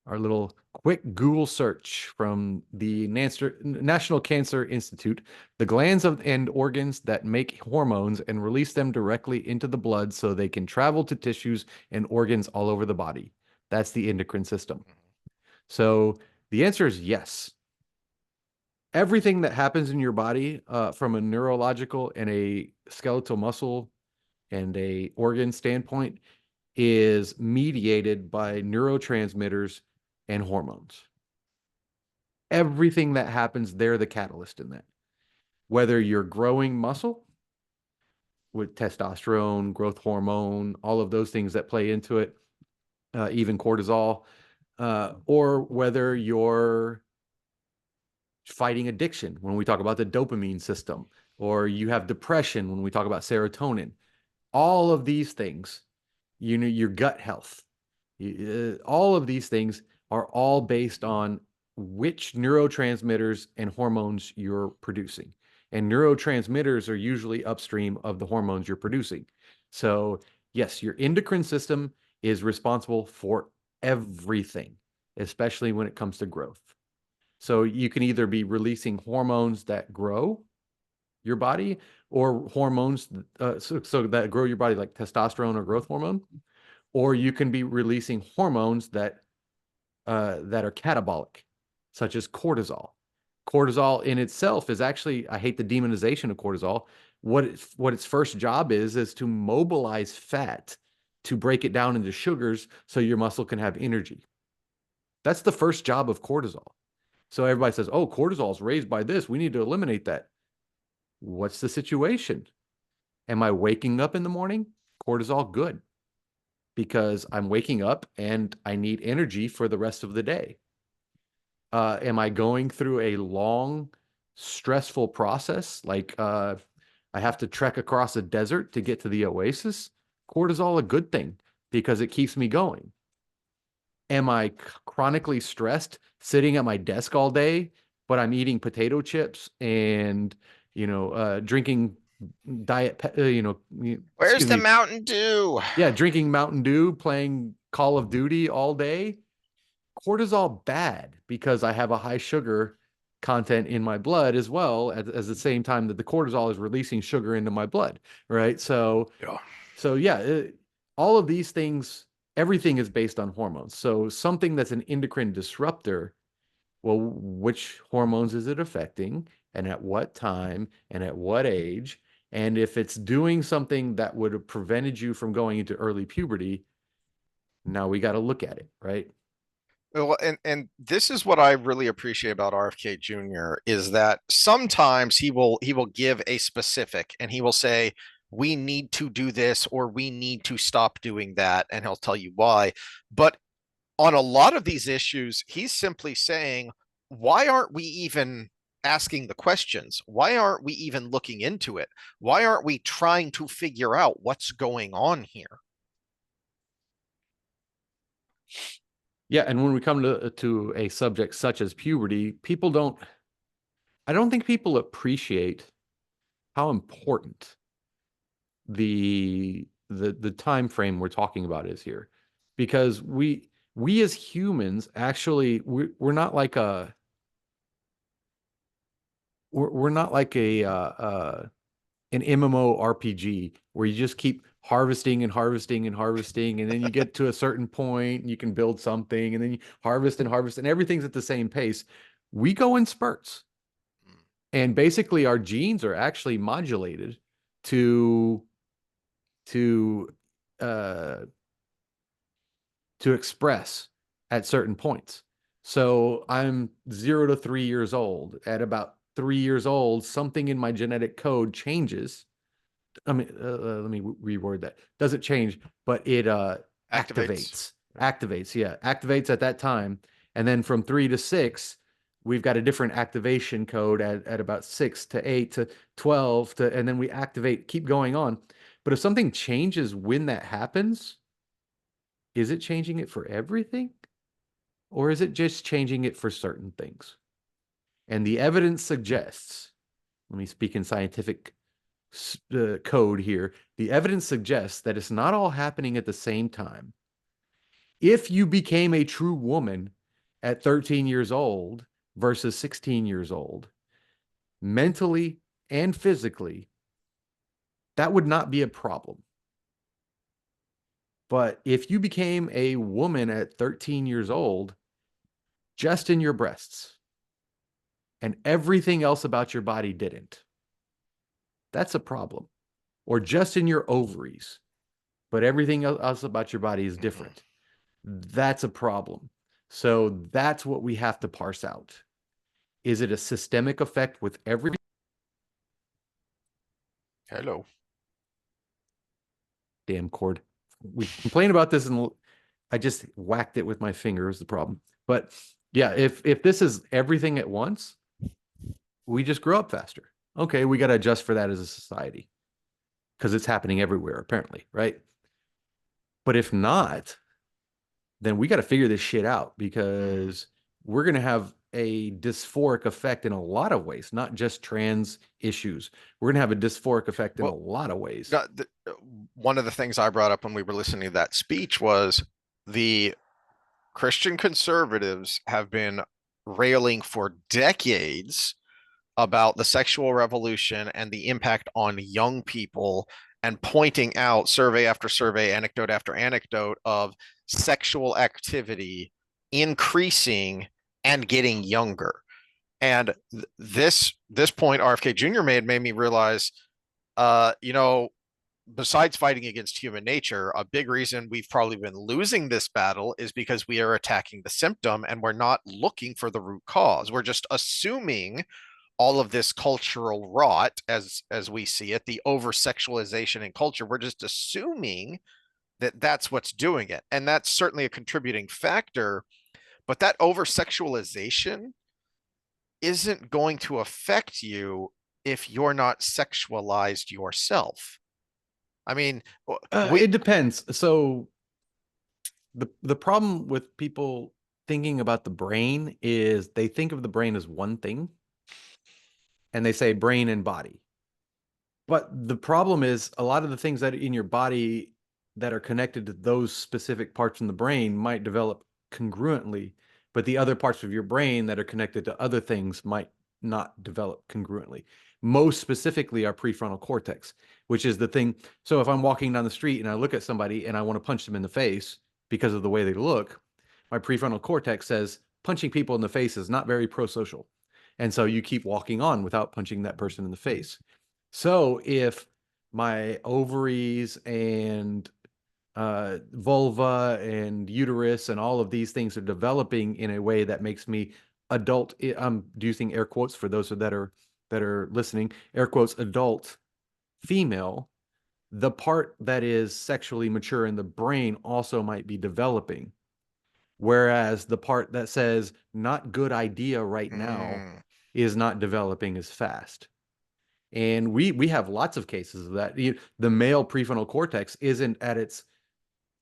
our little quick Google search from the National Cancer Institute, the glands and organs that make hormones and release them directly into the blood so they can travel to tissues and organs all over the body. That's the endocrine system. So the answer is yes. Everything that happens in your body, from a neurological and a skeletal muscle and a organ standpoint, is mediated by neurotransmitters and hormones. Everything that happens, they're the catalyst in that. Whether you're growing muscle with testosterone, growth hormone, all of those things that play into it, even cortisol, or whether you're fighting addiction when we talk about the dopamine system, or you have depression when we talk about serotonin. All of these things, your gut health, all of these things are all based on which neurotransmitters and hormones you're producing. And neurotransmitters are usually upstream of the hormones you're producing. So, yes, your endocrine system is responsible for everything, especially when it comes to growth. So, you can either be releasing hormones that grow your body or hormones so that grow your body, like testosterone or growth hormone, or you can be releasing hormones that are catabolic, such as cortisol. Cortisol in itself is actually, I hate the demonization of cortisol. What its first job is to mobilize fat to break it down into sugars so your muscle can have energy. That's the first job of cortisol. So everybody says, "Oh, cortisol is raised by this. We need to eliminate that." What's the situation? Am I waking up in the morning? Cortisol, good, because I'm waking up and I need energy for the rest of the day. Am I going through a long stressful process, like I have to trek across a desert to get to the oasis, cortisol a good thing because it keeps me going. Am I chronically stressed sitting at my desk all day, but I'm eating potato chips and, drinking Where's excuse the me, Mountain Dew? yeah, drinking Mountain Dew, playing Call of Duty all day? Cortisol bad because I have a high sugar content in my blood as well as the same time that the cortisol is releasing sugar into my blood, right? Yeah. So yeah, all of these things, everything is based on hormones. So something that's an endocrine disruptor, well, which hormones is it affecting and at what time and at what age? And if it's doing something that would have prevented you from going into early puberty, now we got to look at it, right? Well, and this is what I really appreciate about RFK Jr. is that sometimes he will give a specific and he will say, we need to do this or we need to stop doing that, and he'll tell you why. But on a lot of these issues, he's simply saying, why aren't we even asking the questions? Why aren't we even looking into it? Why aren't we trying to figure out what's going on here? Yeah, and when we come to a subject such as puberty, I don't think people appreciate how important the time frame we're talking about is here. Because we as humans actually we're not like a we're not like an MMO RPG where you just keep harvesting and harvesting and harvesting, and then you get to a certain point and you can build something, and then you harvest, and everything's at the same pace. We go in spurts, and basically our genes are actually modulated to to uh to express at certain points. So I'm 0 to 3 years old. At about 3 years old, something in my genetic code changes. I mean, let me reword that. Doesn't change, but it Activates. activates, yeah, activates at that time. And then from 3 to 6, we've got a different activation code at about 6 to 8 to 12 to, and then we activate, keep going on. But if something changes when that happens, is it changing it for everything? Or is it just changing it for certain things? And the evidence suggests, let me speak in scientific code here. The evidence suggests that it's not all happening at the same time. If you became a true woman at 13 years old versus 16 years old, mentally and physically, that would not be a problem. But if you became a woman at 13 years old, just in your breasts, and everything else about your body didn't, that's a problem. Or just in your ovaries, but everything else about your body is Mm-hmm. different. That's a problem. So that's what we have to parse out. Is it a systemic effect with every Hello. damn cord? We complain about this and I just whacked it with my finger is the problem. But yeah, if this is everything at once, we just grow up faster. Okay, we got to adjust for that as a society because it's happening everywhere apparently, right? But if not, then we got to figure this shit out Mm. because we're going to have a dysphoric effect in a lot of ways, not just trans issues. We're going to have a dysphoric effect in a Well, lot of ways. got the, one of the things I brought up when we were listening to that speech was the Christian conservatives have been railing for decades about the sexual revolution and the impact on young people, and pointing out survey after survey, anecdote after anecdote of sexual activity increasing and getting younger. And this point RFK Jr. made me realize, you know, besides fighting against human nature, a big reason we've probably been losing this battle is because we are attacking the symptom and we're not looking for the root cause. We're just assuming all of this cultural rot as we see it, the over sexualization in culture. We're just assuming that that's what's doing it. And that's certainly a contributing factor, but that over sexualization isn't going to affect you if you're not sexualized yourself. I mean, we It depends. So the problem with people thinking about the brain is they think of the brain as one thing and they say brain and body. But the problem is a lot of the things that in your body that are connected to those specific parts in the brain might develop congruently, but the other parts of your brain that are connected to other things might not develop congruently. Most specifically, our prefrontal cortex, which is the thing. So if I'm walking down the street and I look at somebody and I want to punch them in the face because of the way they look, my prefrontal cortex says punching people in the face is not very pro-social. And so you keep walking on without punching that person in the face. So if my ovaries and vulva and uterus and all of these things are developing in a way that makes me adult, I'm using air quotes for those that are listening, air quotes adult female, the part that is sexually mature in the brain also might be developing. Whereas the part that says not good idea right now mm, is not developing as fast. And we have lots of cases of that. The male prefrontal cortex isn't at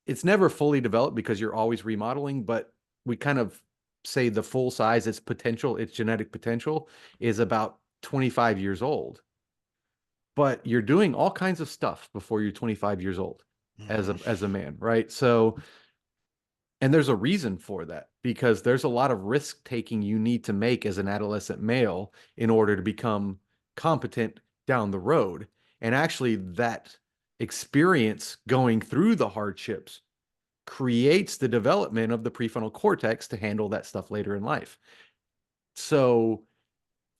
it's never fully developed because you're always remodeling, but we kind of say the full size, its potential, its genetic potential is about 25 years old. But you're doing all kinds of stuff before you're 25 years old mhm. as a man, right? So, and there's a reason for that because there's a lot of risk taking you need to make as an adolescent male in order to become competent down the road. And actually, that experience going through the hardships creates the development of the prefrontal cortex to handle that stuff later in life. So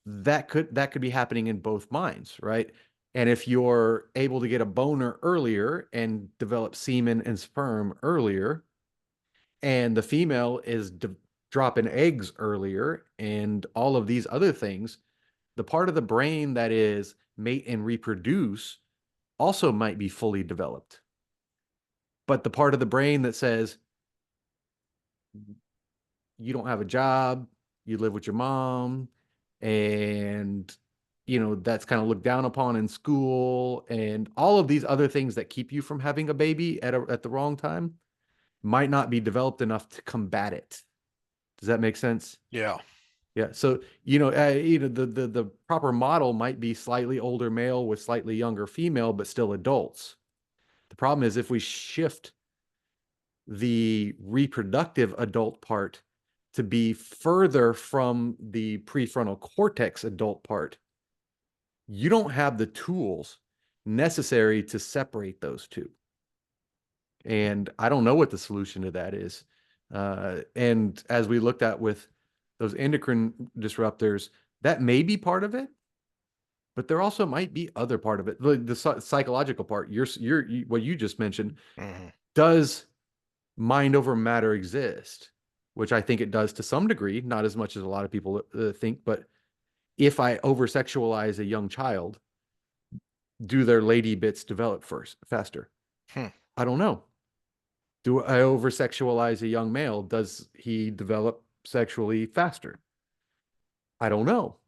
that could be happening in both minds, right? And if you're able to get a boner earlier and develop semen and sperm earlier, and the female is dropping eggs earlier and all of these other things, the part of the brain that is mate and reproduce also might be fully developed. But the part of the brain that says you don't have a job, you live with your mom, and that's kind of looked down upon in school, and all of these other things that keep you from having a baby at the wrong time might not be developed enough to combat it. Does that make sense? Yeah. Yeah. So, the proper model might be slightly older male with slightly younger female, but still adults. The problem is if we shift the reproductive adult part to be further from the prefrontal cortex adult part, you don't have the tools necessary to separate those two. And I don't know what the solution to that is. And as we looked at with those endocrine disruptors, that may be part of it, but there also might be other part of it. The psychological part, what you just mentioned, Mhm. does mind over matter exist? Which I think it does to some degree, not as much as a lot of people think. But if I over sexualize a young child, do their lady bits develop first faster? Hmm. I don't know. Do I over sexualize a young male? Does he develop sexually faster? I don't know.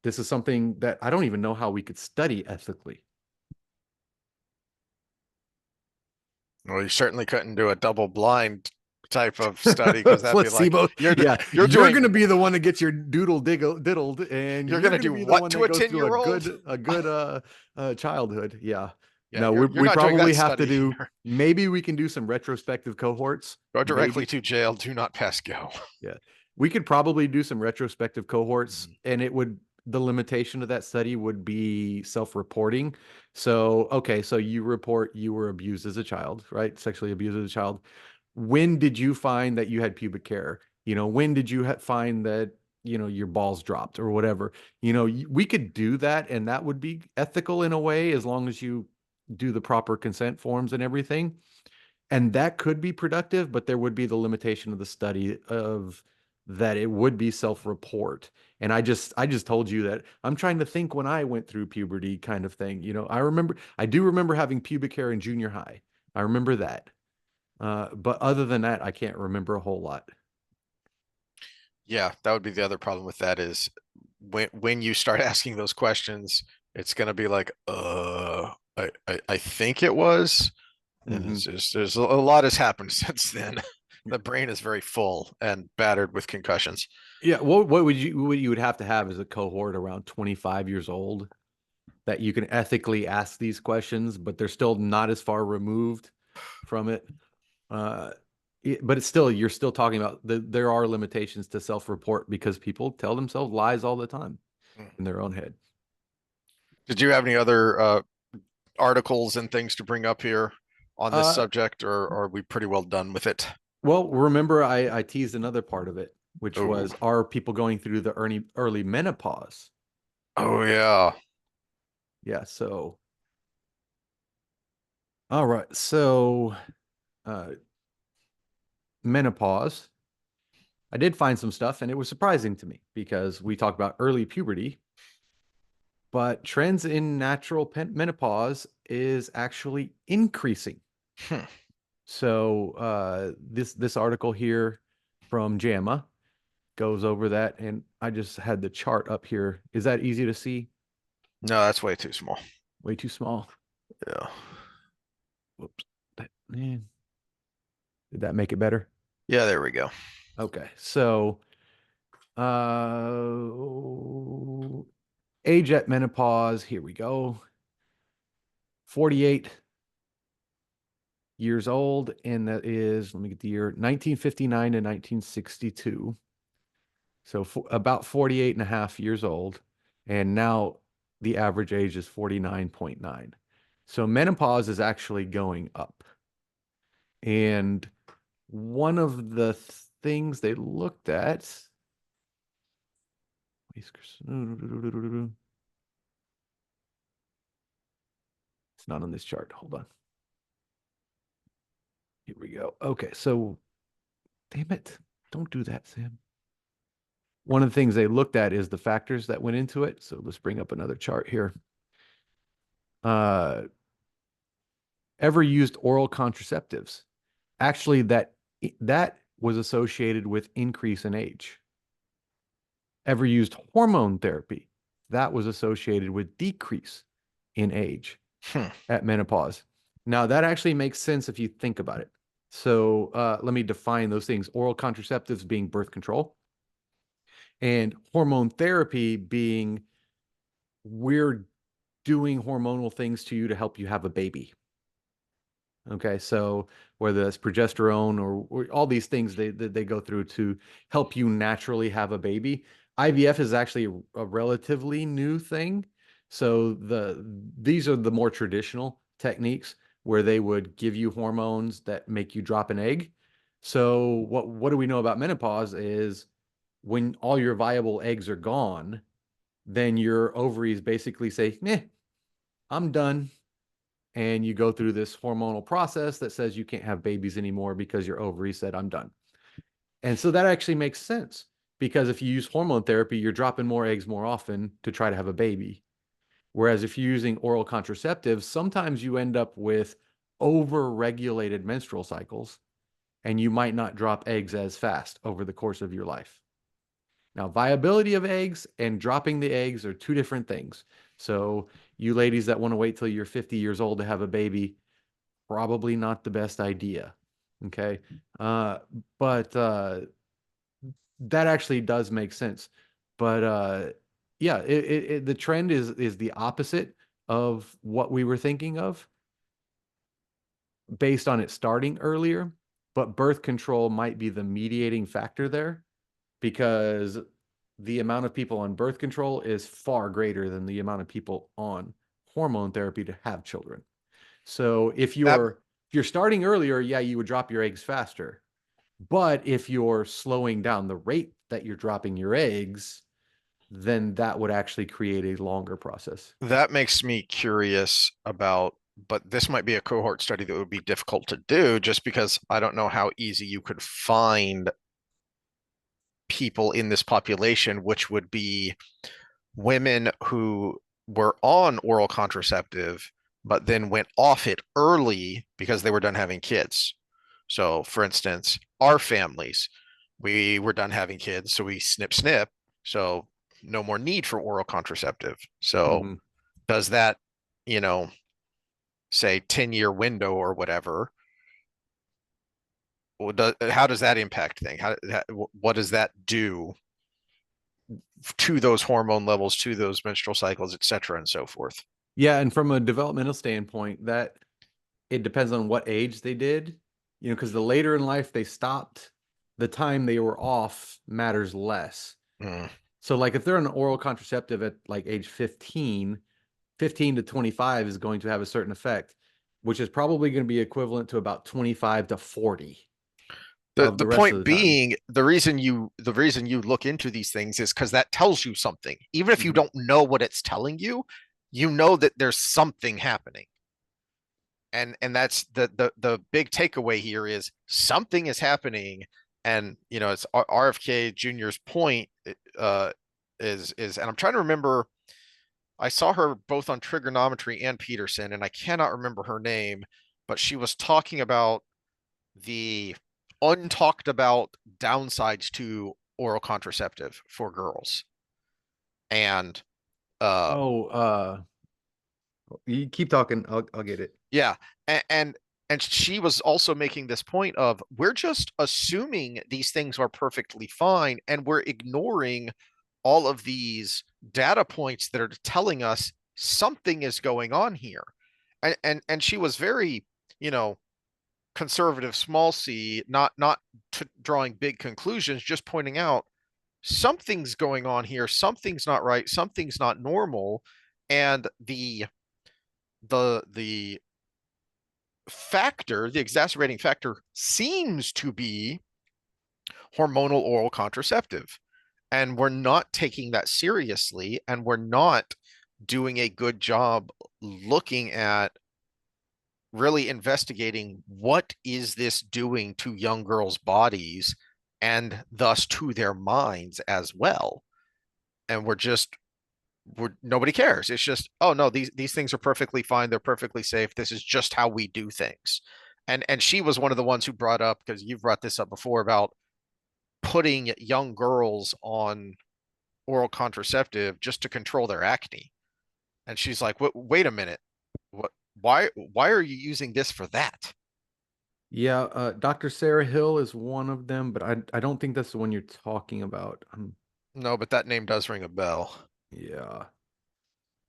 This is something that I don't even know how we could study ethically. Well, you certainly couldn't do a double blind type of study because that'd be like Placebo. Yeah, you're you're doing going to be the one that gets your diddled, and you're you're gonna going to do be the what one to that a goes through a 10-year-old? good childhood. Yeah. Yeah, No, you're we not doing that probably have to study. do. Maybe we can do some retrospective cohorts. Go directly Maybe. to jail. Do not pass go. Yeah. We could probably do some retrospective cohorts, Mhm. and the limitation of that study would be self-reporting. So, okay, so you report you were abused as a child, right? Sexually abused as a child. When did you find that you had pubic hair? When did you find that, your balls dropped or whatever? We could do that, and that would be ethical in a way as long as you do the proper consent forms and everything. And that could be productive, but there would be the limitation of the study of that it would be self-report. And I just told you that I'm trying to think when I went through puberty kind of thing. I do remember having pubic hair in junior high. I remember that. But other than that, I can't remember a whole lot. Yeah, that would be the other problem with that is when you start asking those questions, it's gonna be like, I think it was, and Hmm. it's just there's a lot has happened since then. The brain is very full and battered with concussions. Yeah, what you would have to have is a cohort around 25 years old that you can ethically ask these questions, but they're still not as far removed from it. Uh, but it's still you're still talking about there are limitations to self-report because people tell themselves lies all the time Mm. in their own head. Did you have any other articles and things to bring up here on this Uh, subject, or are we pretty well done with it? well, remember I teased another part of it, which Oh, was are people going through the early menopause? oh yeah. Yeah, so all right, so uh, menopause. I did find some stuff, and it was surprising to me because we talked about early puberty, but trends in natural menopause is actually increasing. Hmm. So this article here from JAMA goes over that, and I just had the chart up here. Is that easy to see? No, that's way too small. Way too small. Yeah. Whoops. Man, did that make it better? Yeah, there we go. Okay, so age at menopause. Here we go. 48 years old, and that is, let me get the year, 1959 to 1962. So about 48 and a half years old. And now the average age is 49.9. So menopause is actually going up. And one of the things they looked at, it's not on this chart. Hold on. Here we go. Okay, so damn it. Don't do that, Sam. One of the things they looked at is the factors that went into it. So let's bring up another chart here. Uh, ever used oral contraceptives? Actually, that was associated with increase in age. Ever used hormone therapy? That was associated with decrease in age Hmm. at menopause. Now, that actually makes sense if you think about it. So let me define those things. Oral contraceptives being birth control, and hormone therapy being we're doing hormonal things to you to help you have a baby. Okay, so whether that's progesterone or all these things they go through to help you naturally have a baby. IVF is actually a relatively new thing. So these are the more traditional techniques where they would give you hormones that make you drop an egg. So what do we know about menopause is when all your viable eggs are gone, then your ovaries basically say, "Meh, I'm done." And you go through this hormonal process that says you can't have babies anymore because your ovaries said, I'm done. And so that actually makes sense because if you use hormone therapy, you're dropping more eggs more often to try to have a baby. Whereas if you're using oral contraceptives, sometimes you end up with over-regulated menstrual cycles and you might not drop eggs as fast over the course of your life. Now, viability of eggs and dropping the eggs are two different things. So, you ladies that want to wait till you're 50 years old to have a baby, probably not the best idea. Okay. Uh, but that actually does make sense. But yeah, the trend is the opposite of what we were thinking of based on it starting earlier. But birth control might be the mediating factor there because the amount of people on birth control is far greater than the amount of people on hormone therapy to have children. So That if you're starting earlier, yeah, you would drop your eggs faster. But if you're slowing down the rate that you're dropping your eggs, then that would actually create a longer process. that makes me curious about, but this might be a cohort study that would be difficult to do just because I don't know how easy you could find people in this population, which would be women who were on oral contraceptive, but then went off it early because they were done having kids. So, for instance, our families, we were done having kids, so we snip snip. So no more need for oral contraceptive. So Hmm. does that, you know, say 10-year window or whatever, how does that impact thing? What does that do to those hormone levels, to those menstrual cycles, et cetera, and so forth? Yeah, and from a developmental standpoint, that it depends on what age they did, because the later in life they stopped, the time they were off matters less. Mm. So like if they're on an oral contraceptive at like age 15, 15 to 25 is going to have a certain effect, which is probably going to be equivalent to about 25 to 40 The of the the rest of point the time. being, the reason you look into these things is because that tells you something. Even if you Mhm. don't know what it's telling you, you know that there's something happening. And that's the big takeaway here is something is happening. And it's RFK Jr.'s point, uh is, and I'm trying to remember. I saw her both on Trigonometry and Peterson, and I cannot remember her name, but she was talking about the untalked about downsides to oral contraceptive for girls. And Oh, you keep talking. I'll get it. yeah, and and she was also making this point of, we're just assuming these things are perfectly fine, and we're ignoring all of these data points that are telling us something is going on here. And she was very, you know, conservative, small c, not drawing big conclusions, just pointing out something's going on here, something's not right, something's not normal. And the factor, the exacerbating factor, seems to be hormonal oral contraceptive. And we're not taking that seriously, and we're not doing a good job looking at really investigating what is this doing to young girls' bodies and thus to their minds as well. And we're nobody cares. It's just, oh no, these things are perfectly fine, they're perfectly safe, this is just how we do things. And she was one of the ones who brought up, because you've brought this up before, about putting young girls on oral contraceptive just to control their acne. And she's like, wait a minute, what, why are you using this for that? Yeah, Dr. Sarah Hill is one of them, but I don't think that's the one you're talking about. No, but that name does ring a bell. Yeah,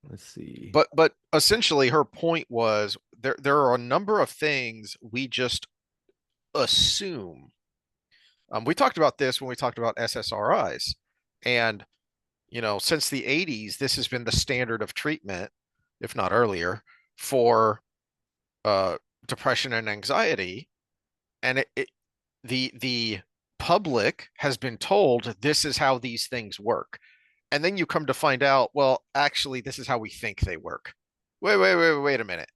let's see. But essentially her point was, there are a number of things we just assume. We talked about this when we talked about SSRIs. And since the 80s, this has been the standard of treatment, if not earlier, for uh, depression and anxiety. And the public has been told this is how these things work. And then you come to find out, well, actually, this is how we think they work. Wait a minute.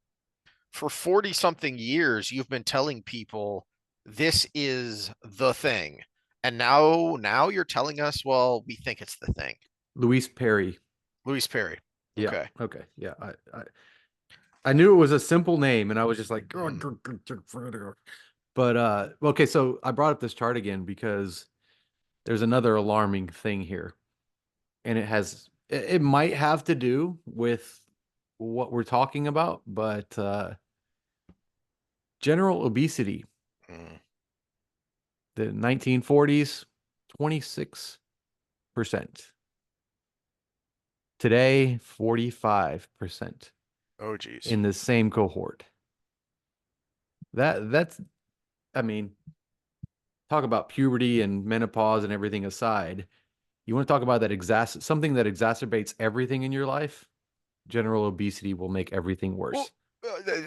For 40 something years, you've been telling people this is the thing. And now you're telling us, well, we think it's the thing. Louise Perry. Louis Perry. Yeah. Okay. Okay. Yeah. I knew it was a simple name, and I was just like, but okay. So I brought up this chart again because there's another alarming thing here, and it might have to do with what we're talking about, but general obesity, Mm. the 1940s, 26%. Today, 45% Oh, geez. in the same cohort. That's I mean, talk about puberty and menopause and everything aside. You want to talk about something that exacerbates everything in your life? General obesity will make everything Well, worse.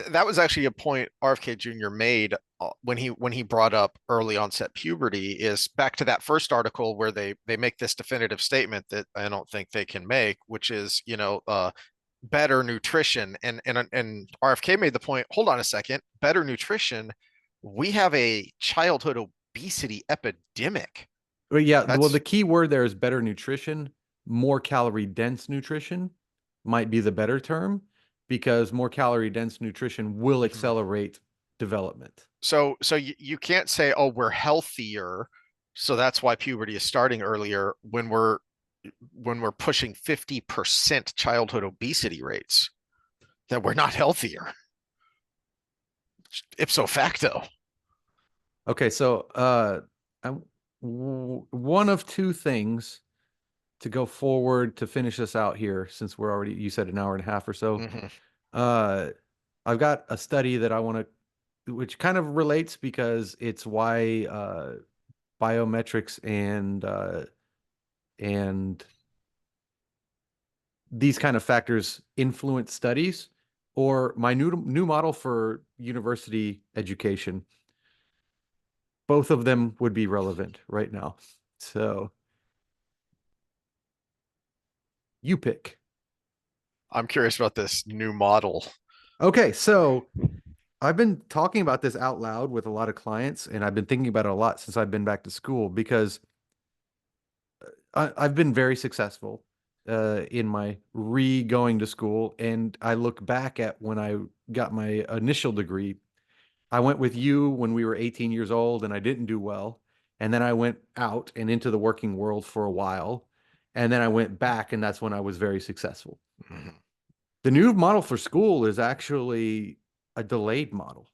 that was actually a point RFK Jr. made, when he brought up early onset puberty, is back to that first article where they make this definitive statement that I don't think they can make, which is, better nutrition. And RFK made the point, hold on a second, better nutrition. We have a childhood obesity epidemic. But yeah, well, the That's key word there is better nutrition. More calorie dense nutrition might be the better term because more calorie dense nutrition will mhm. accelerate development. So you can't say, oh, we're healthier, So that's why puberty is starting earlier when we're pushing 50% childhood obesity rates, that we're not healthier, ipso facto. Okay, so one of two things to go forward to finish this out here, since we're already, you said an hour and a half or so. Hmm. Uh, I've got a study that I want to, which kind of relates because it's why biometrics and these kind of factors influence studies, or my new model for university education. Both of them would be relevant right now. So you pick. I'm curious about this new model. Okay, so I've been talking about this out loud with a lot of clients, and I've been thinking about it a lot since I've been back to school because I've been very successful in my re-going to school. And I look back at when I got my initial degree. I went with you when we were 18 years old, and I didn't do well. And then I went out and into the working world for a while. And then I went back, and that's when I was very successful. Mhm. The new model for school is actually a delayed model.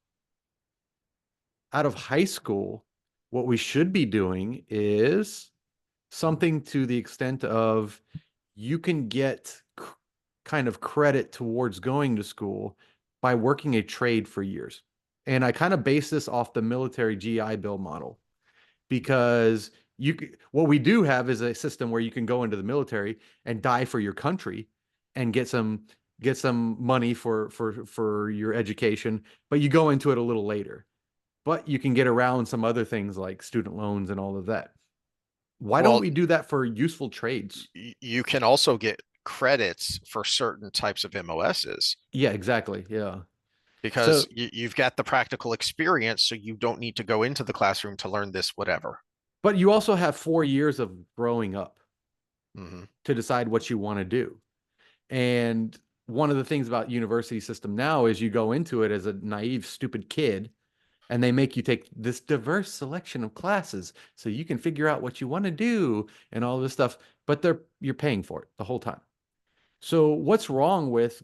Out of high school, what we should be doing is something to the extent of you can get kind of credit towards going to school by working a trade for years. And I kind of base this off the military GI Bill model because what we do have is a system where you can go into the military and die for your country and get some money for your education, but you go into it a little later. But you can get around some other things like student loans and all of that. Why don't Well, we do that for useful trades? you can also get credits for certain types of MOSs Yeah, exactly. Yeah. because So, you've got the practical experience, so you don't need to go into the classroom to learn this whatever. but you also have 4 years of growing up Hmm. to decide what you want to do. And one of the things about university system now is you go into it as a naive, stupid kid, and they make you take this diverse selection of classes so you can figure out what you want to do and all this stuff, but you're paying for it the whole time. So what's wrong with,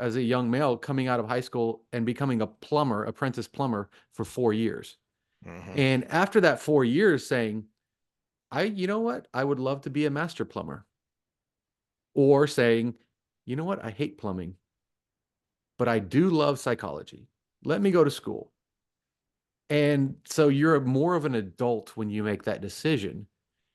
as a young male coming out of high school and becoming a plumber, apprentice plumber for 4 years? Hmm. And after that 4 years saying, you know what? I would love to be a master plumber. Or saying, you know what? I hate plumbing, but I do love psychology. Let me go to school. And so you're more of an adult when you make that decision.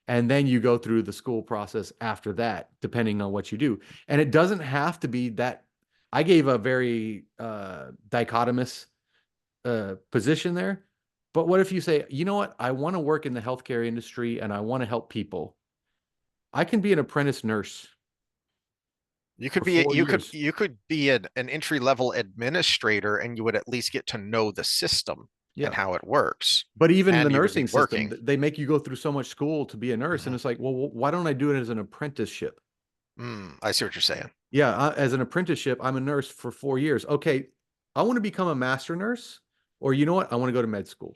And then you go through the school process after that, depending on what you do. And it doesn't have to be that. I gave a very dichotomous position there. But what if you say, you know what? I want to work in the healthcare industry and I want to help people. I can be an apprentice nurse You for could be 4 years. you could be an entry level administrator, and you would at least get to know the system and Yeah. how it works, But even the and you would be nursing system, working. they make you go through so much school to be a nurse. And Mhm. it's like, well, why don't I do it as an apprenticeship? I see what you're saying. Yeah, as an apprenticeship, I'm a nurse for 4 years. Okay, I want to become a master nurse, or you know what? I want to go to med school.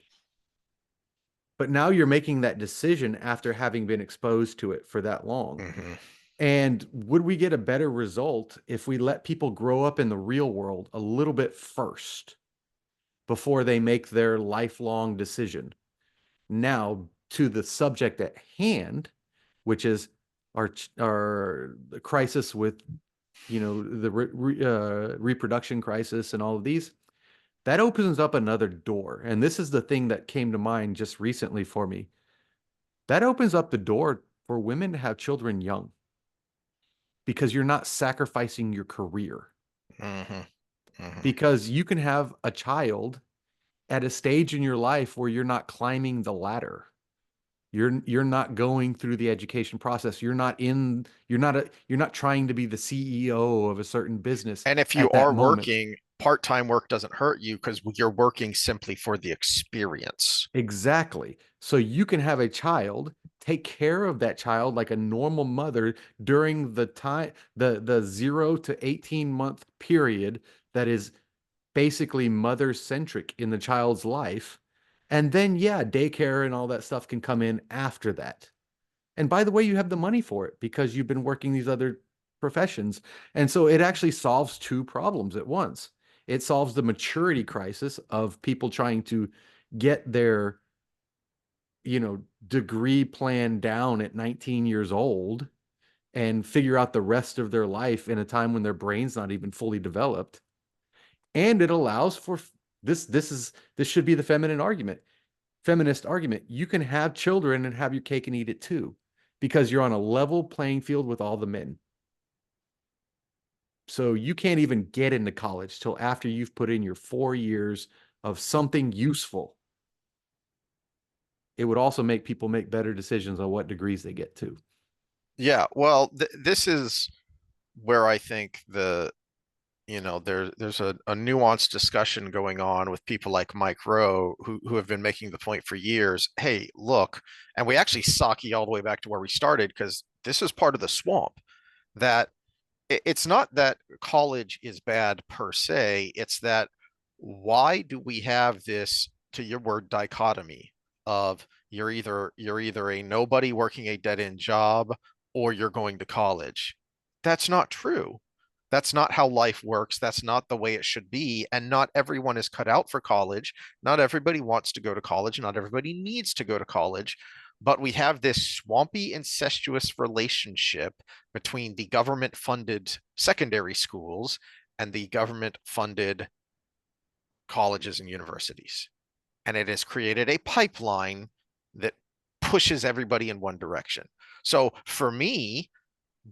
But now you're making that decision after having been exposed to it for that long. Hmm. And would we get a better result if we let people grow up in the real world a little bit first before they make their lifelong decision? Now, to the subject at hand, which is our crisis with, the reproduction crisis and all of these, that opens up another door. And this is the thing that came to mind just recently for me. That opens up the door for women to have children young because you're not sacrificing your career. Hmm. Hmm. Because you can have a child at a stage in your life where you're not climbing the ladder. You're not going through the education process. You're not trying to be the CEO of a certain business And if you at that are moment. working, part-time work doesn't hurt you because you're working simply for the experience. Exactly. So you can have a child, take care of that child like a normal mother during the 0 to 18 month period that is basically mother centric in the child's life. And then, yeah, daycare and all that stuff can come in after that. And by the way, you have the money for it because you've been working these other professions. And so it actually solves two problems at once. It solves the maturity crisis of people trying to get their, degree plan down at 19 years old and figure out the rest of their life in a time when their brain's not even fully developed. And it allows for this should be the feminist argument. You can have children and have your cake and eat it too, because you're on a level playing field with all the men. So you can't even get into college till after you've put in your 4 years of something useful. It would also make people make better decisions on what degrees they get to. Yeah, well, this is where I think there's a nuanced discussion going on with people like Mike Rowe who have been making the point for years. Hey, look, and we actually Saki all the way back to where we started because this is part of the swamp that it's not that college is bad per se. It's that why do we have this, to your word, dichotomy of you're either a nobody working a dead end job or you're going to college? That's not true. That's not how life works. That's not the way it should be. And not everyone is cut out for college. Not everybody wants to go to college. Not everybody needs to go to college. But we have this swampy, incestuous relationship between the government funded secondary schools and the government funded colleges and universities. And it has created a pipeline that pushes everybody in one direction. So for me,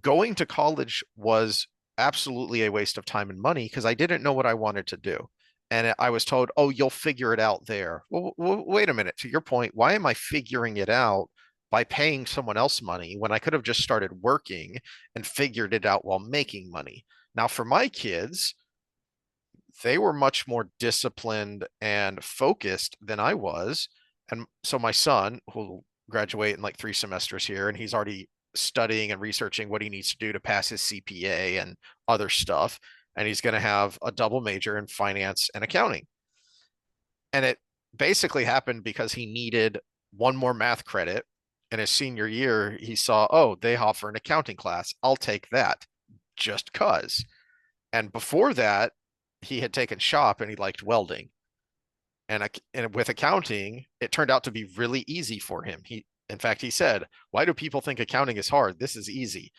going to college was absolutely a waste of time and money because I didn't know what I wanted to do. And I was told, oh, you'll figure it out there. Well, wait a minute. To your point, why am I figuring it out by paying someone else money when I could have just started working and figured it out while making money? Now, for my kids, they were much more disciplined and focused than I was. And so my son, who'll graduate in like 3 semesters here, and he's already studying and researching what he needs to do to pass his CPA and other stuff. And he's going to have a double major in finance and accounting. And it basically happened because he needed one more math credit. In his senior year, he saw, oh, they offer an accounting class. I'll take that just cuz. And before that, he had taken shop and he liked welding. And with accounting, it turned out to be really easy for him. In fact, he said, "Why do people think accounting is hard? This is easy."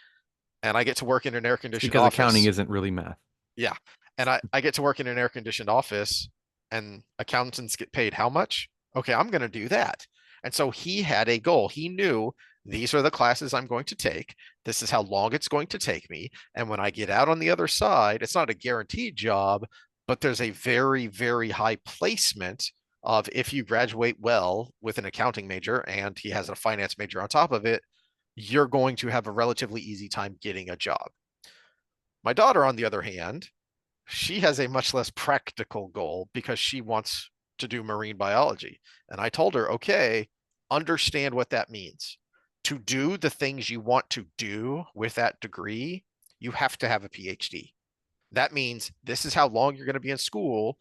And I get to work in an air It's conditioned because accounting office. isn't really math. Yeah. And I get to work in an air conditioned office and accountants get paid how much? Okay, I'm going to do that. And so he had a goal. He knew these are the classes I'm going to take. This is how long it's going to take me. And when I get out on the other side, it's not a guaranteed job, but there's a very, very high placement of if you graduate well with an accounting major and he has a finance major on top of it, you're going to have a relatively easy time getting a job. My daughter, on the other hand, she has a much less practical goal because she wants to do marine biology. And I told her, okay, understand what that means. To do the things you want to do with that degree, you have to have a PhD. That means this is how long you're going to be in school.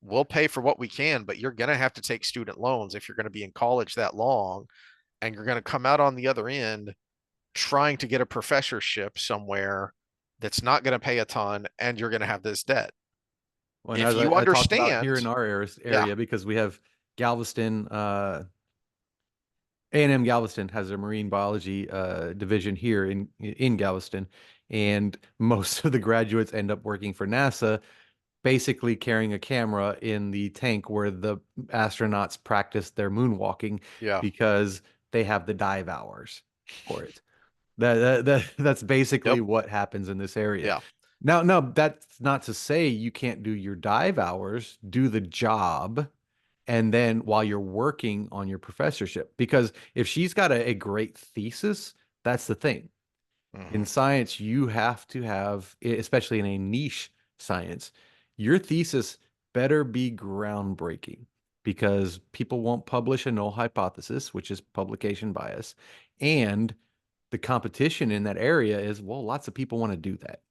We'll pay for what we can, but you're going to have to take student loans if you're going to be in college that long. And you're going to come out on the other end trying to get a professorship somewhere that's not going to pay a ton and you're going to have this debt. Well, and If as you I talked about here in understand, our yeah, area, because we have Galveston, A&M Galveston has a marine biology division here in Galveston, and most of the graduates end up working for NASA, basically carrying a camera in the tank where the astronauts practice their moonwalking yeah, because they have the dive hours for it. That's basically yep, what happens in this area. yeah, Now, that's not to say you can't do your dive hours, do the job, and then while you're working on your professorship. Because if she's got a great thesis, that's the thing. hmm In science, you have to have, especially in a niche science, your thesis better be groundbreaking because people won't publish a null hypothesis, which is publication bias. And the competition in that area is, well, lots of people want to do that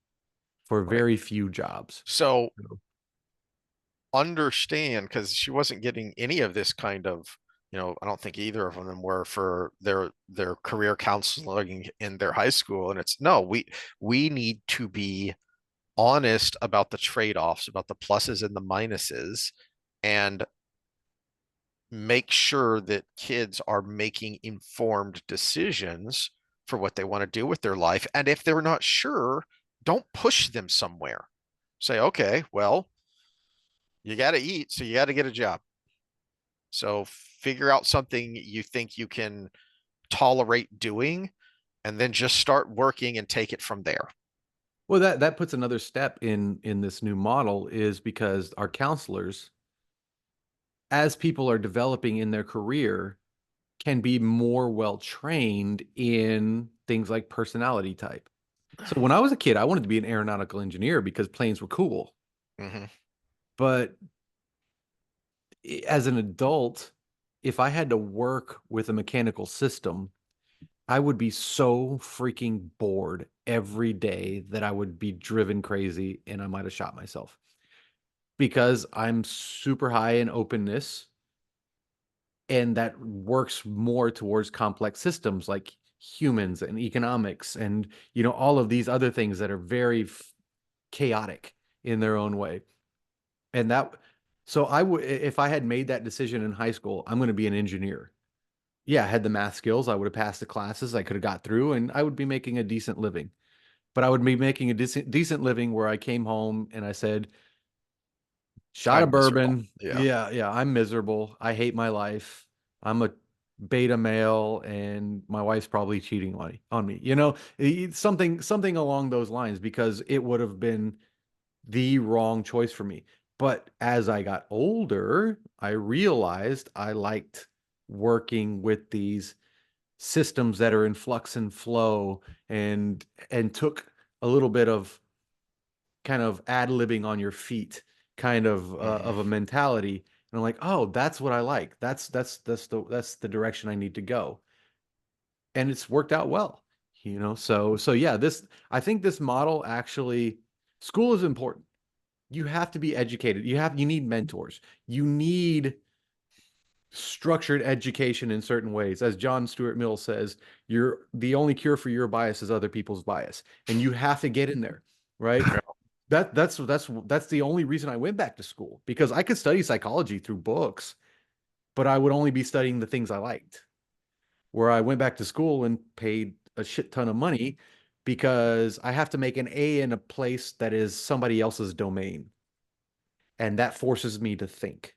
for right. very few jobs. So understand, because she wasn't getting any of this kind of, I don't think either of them were for their career counseling in their high school. And it's no, we need to be honest about the trade-offs, about the pluses and the minuses, and make sure that kids are making informed decisions for what they want to do with their life. And if they're not sure, don't push them somewhere. Say, okay, well, you got to eat, so you got to get a job. So figure out something you think you can tolerate doing, and then just start working and take it from there. Well, that puts another step in this new model is because our counselors, as people are developing in their career, can be more well trained in things like personality type. So when I was a kid, I wanted to be an aeronautical engineer because planes were cool. Mm-hmm. But as an adult, if I had to work with a mechanical system, I would be so freaking bored every day that I would be driven crazy and I might have shot myself because I'm super high in openness and that works more towards complex systems like humans and economics and all of these other things that are very chaotic in their own way. And that so I would if I had made that decision in high school, I'm going to be an engineer. Yeah, I had the math skills, I would have passed the classes, I could have got through and I would be making a decent living. But I would be making a decent living where I came home and I said, shot of I'm miserable. bourbon. Yeah. Yeah, yeah, I'm miserable. I hate my life. I'm a beta male and my wife's probably cheating on me. Something along those lines because it would have been the wrong choice for me. But as I got older, I realized I liked working with these systems that are in flux and flow and took a little bit of kind of ad-libbing on your feet kind of a Mm-hmm. mentality. And I'm like, oh, that's what I like. That's the direction I need to go. And it's worked out well, So yeah, this I think this model actually school is important. You have to be educated. You need mentors. You need structured education in certain ways. As John Stuart Mill says, you're the only cure for your bias is other people's bias. And you have to get in there, right? That's the only reason I went back to school because I could study psychology through books, but I would only be studying the things I liked. Where I went back to school and paid a shit ton of money because I have to make an A in a place that is somebody else's domain. And that forces me to think.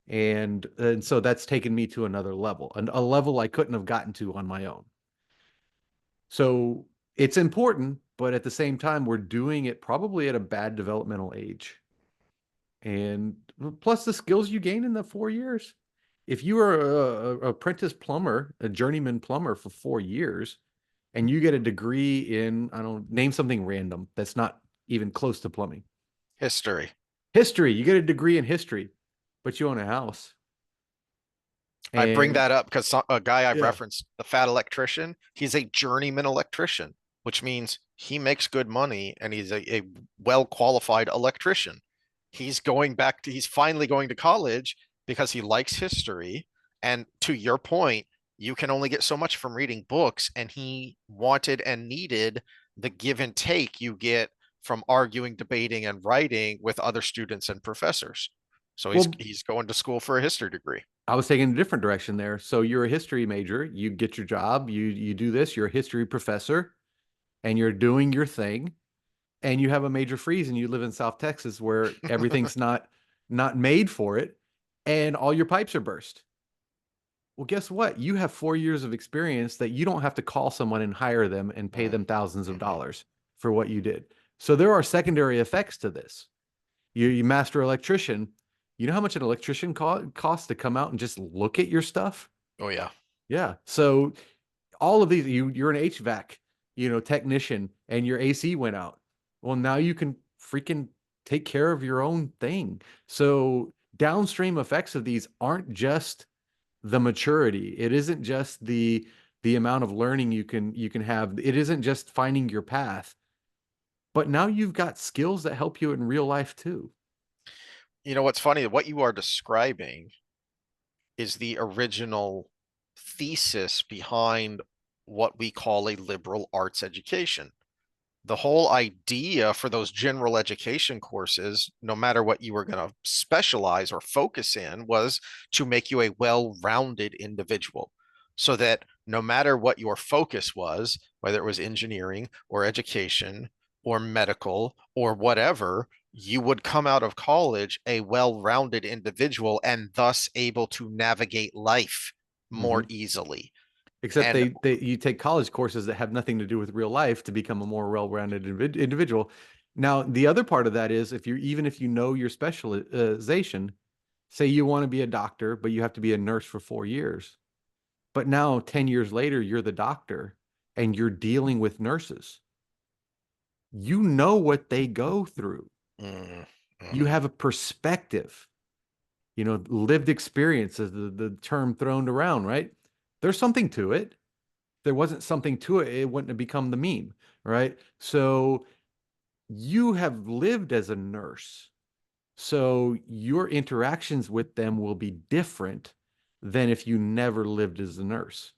And so that's taken me to another level, a level I couldn't have gotten to on my own. So it's important, but at the same time, we're doing it probably at a bad developmental age. And plus the skills you gain in the 4 years. If you are a apprentice plumber, a journeyman plumber for 4 years, and you get a degree in, I don't name something random that's not even close to plumbing. History. History, you get a degree in history, but you own a house. I bring And that up because a guy I've yeah, referenced, the fat electrician, he's a journeyman electrician, which means he makes good money and he's a well qualified electrician. He's finally going to college because he likes history. And to your point, you can only get so much from reading books, and he wanted and needed the give and take you get from arguing, debating, and writing with other students and professors. So he's well, he's going to school for a history degree. I was taking a different direction there. So you're a history major, you get your job, you do this, you're a history professor, and you're doing your thing, and you have a major freeze and you live in South Texas where everything's not made for it, and all your pipes are burst. Well, guess what? You have 4 years of experience that you don't have to call someone and hire them and pay them thousands of Mm-hmm. dollars for what you did. So there are secondary effects to this. You master electrician. You know how much an electrician costs to come out and just look at your stuff? Oh yeah. Yeah. So all of these, you're an HVAC, technician, and your AC went out. Well, now you can freaking take care of your own thing. So downstream effects of these aren't just the maturity. It isn't just the amount of learning you can have. It isn't just finding your path, but now you've got skills that help you in real life too. You know what's funny? What you are describing is the original thesis behind what we call a liberal arts education. The whole idea for those general education courses, no matter what you were going to specialize or focus in, was to make you a well-rounded individual. So that no matter what your focus was, whether it was engineering or education or medical or whatever, you would come out of college a well-rounded individual and thus able to navigate life more Hmm. easily. Except And they you take college courses that have nothing to do with real life to become a more well-rounded individual. Now, the other part of that is if you even if you know your specialization, say you want to be a doctor, but you have to be a nurse for 4 years. But now, 10 years later, you're the doctor and you're dealing with nurses. You know what they go through. mm, You mhm, have a perspective, lived experience is the term thrown around, right? There's something to it. There wasn't something to it, it wouldn't have become the meme, right? So you have lived as a nurse. So your interactions with them will be different than if you never lived as a nurse.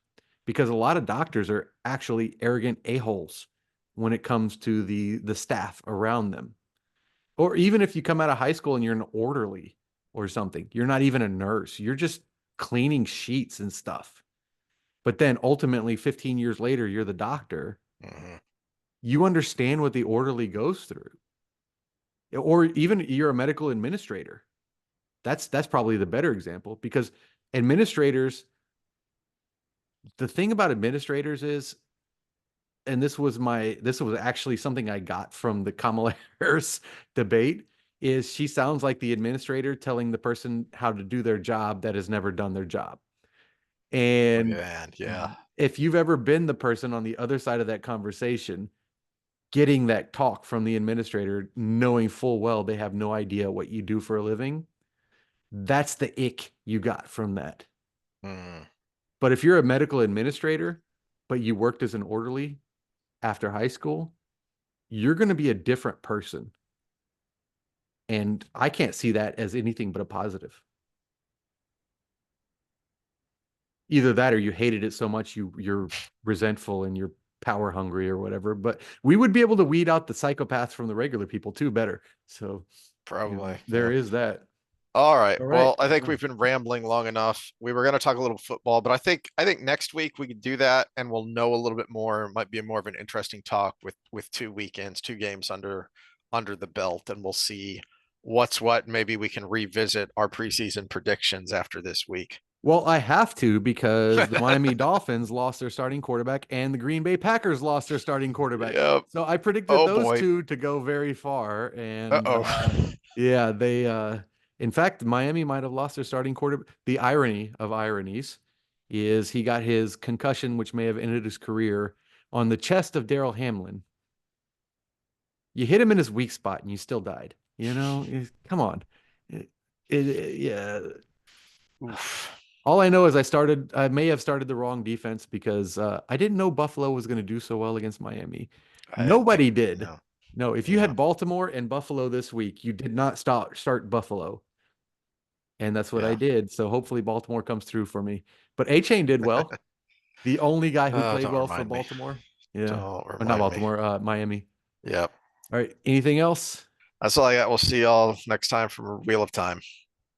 Because a lot of doctors are actually arrogant a-holes when it comes to the staff around them. Or even if you come out of high school and you're an orderly or something, you're not even a nurse. You're just cleaning sheets and stuff. But then ultimately, 15 years later, you're the doctor. mhm. You understand what the orderly goes through. Or even you're a medical administrator. That's probably the better example because administrators, the thing about administrators is, and this was actually something I got from the Kamala Harris debate, is she sounds like the administrator telling the person how to do their job that has never done their job. Oh, And yeah, yeah. if you've ever been the person on the other side of that conversation, getting that talk from the administrator, knowing full well they have no idea what you do for a living, that's the ick you got from that. Mm. But if you're a medical administrator, but you worked as an orderly after high school, you're going to be a different person. And I can't see that as anything but a positive. Either that or you hated it so much you're resentful and you're power hungry or whatever. But we would be able to weed out the psychopaths from the regular people too better. So, Probably, there yeah. is that. All right. All right. Well, I think we've been rambling long enough. We were going to talk a little football, but I think next week we could do that and we'll know a little bit more. It might be more of an interesting talk with 2 weekends, 2 games under the belt, and we'll see what's what. Maybe we can revisit our preseason predictions after this week. Well, I have to because the Miami Dolphins lost their starting quarterback and the Green Bay Packers lost their starting quarterback. Yep. So I predicted Oh those boy. two to go very far. And Uh-oh. yeah, in fact, Miami might have lost their starting quarterback. The irony of ironies is he got his concussion, which may have ended his career, on the chest of Daryl Hamlin. You hit him in his weak spot and you still died. Come on. Yeah, Oof. all I know is I may have started the wrong defense because I didn't know Buffalo was going to do so well against Miami. I didn't think, Nobody did. yeah. No, if you Yeah. had Baltimore and Buffalo this week, you did not start Buffalo. And that's what I Yeah. did. So hopefully Baltimore comes through for me. But A-Chain did well. The only guy who played Don't well for remind me. Baltimore. Yeah. Don't Or not remind me. Baltimore, Miami. Yep. All right. Anything else? That's all I got. We'll see y'all next time from Wheel of Time.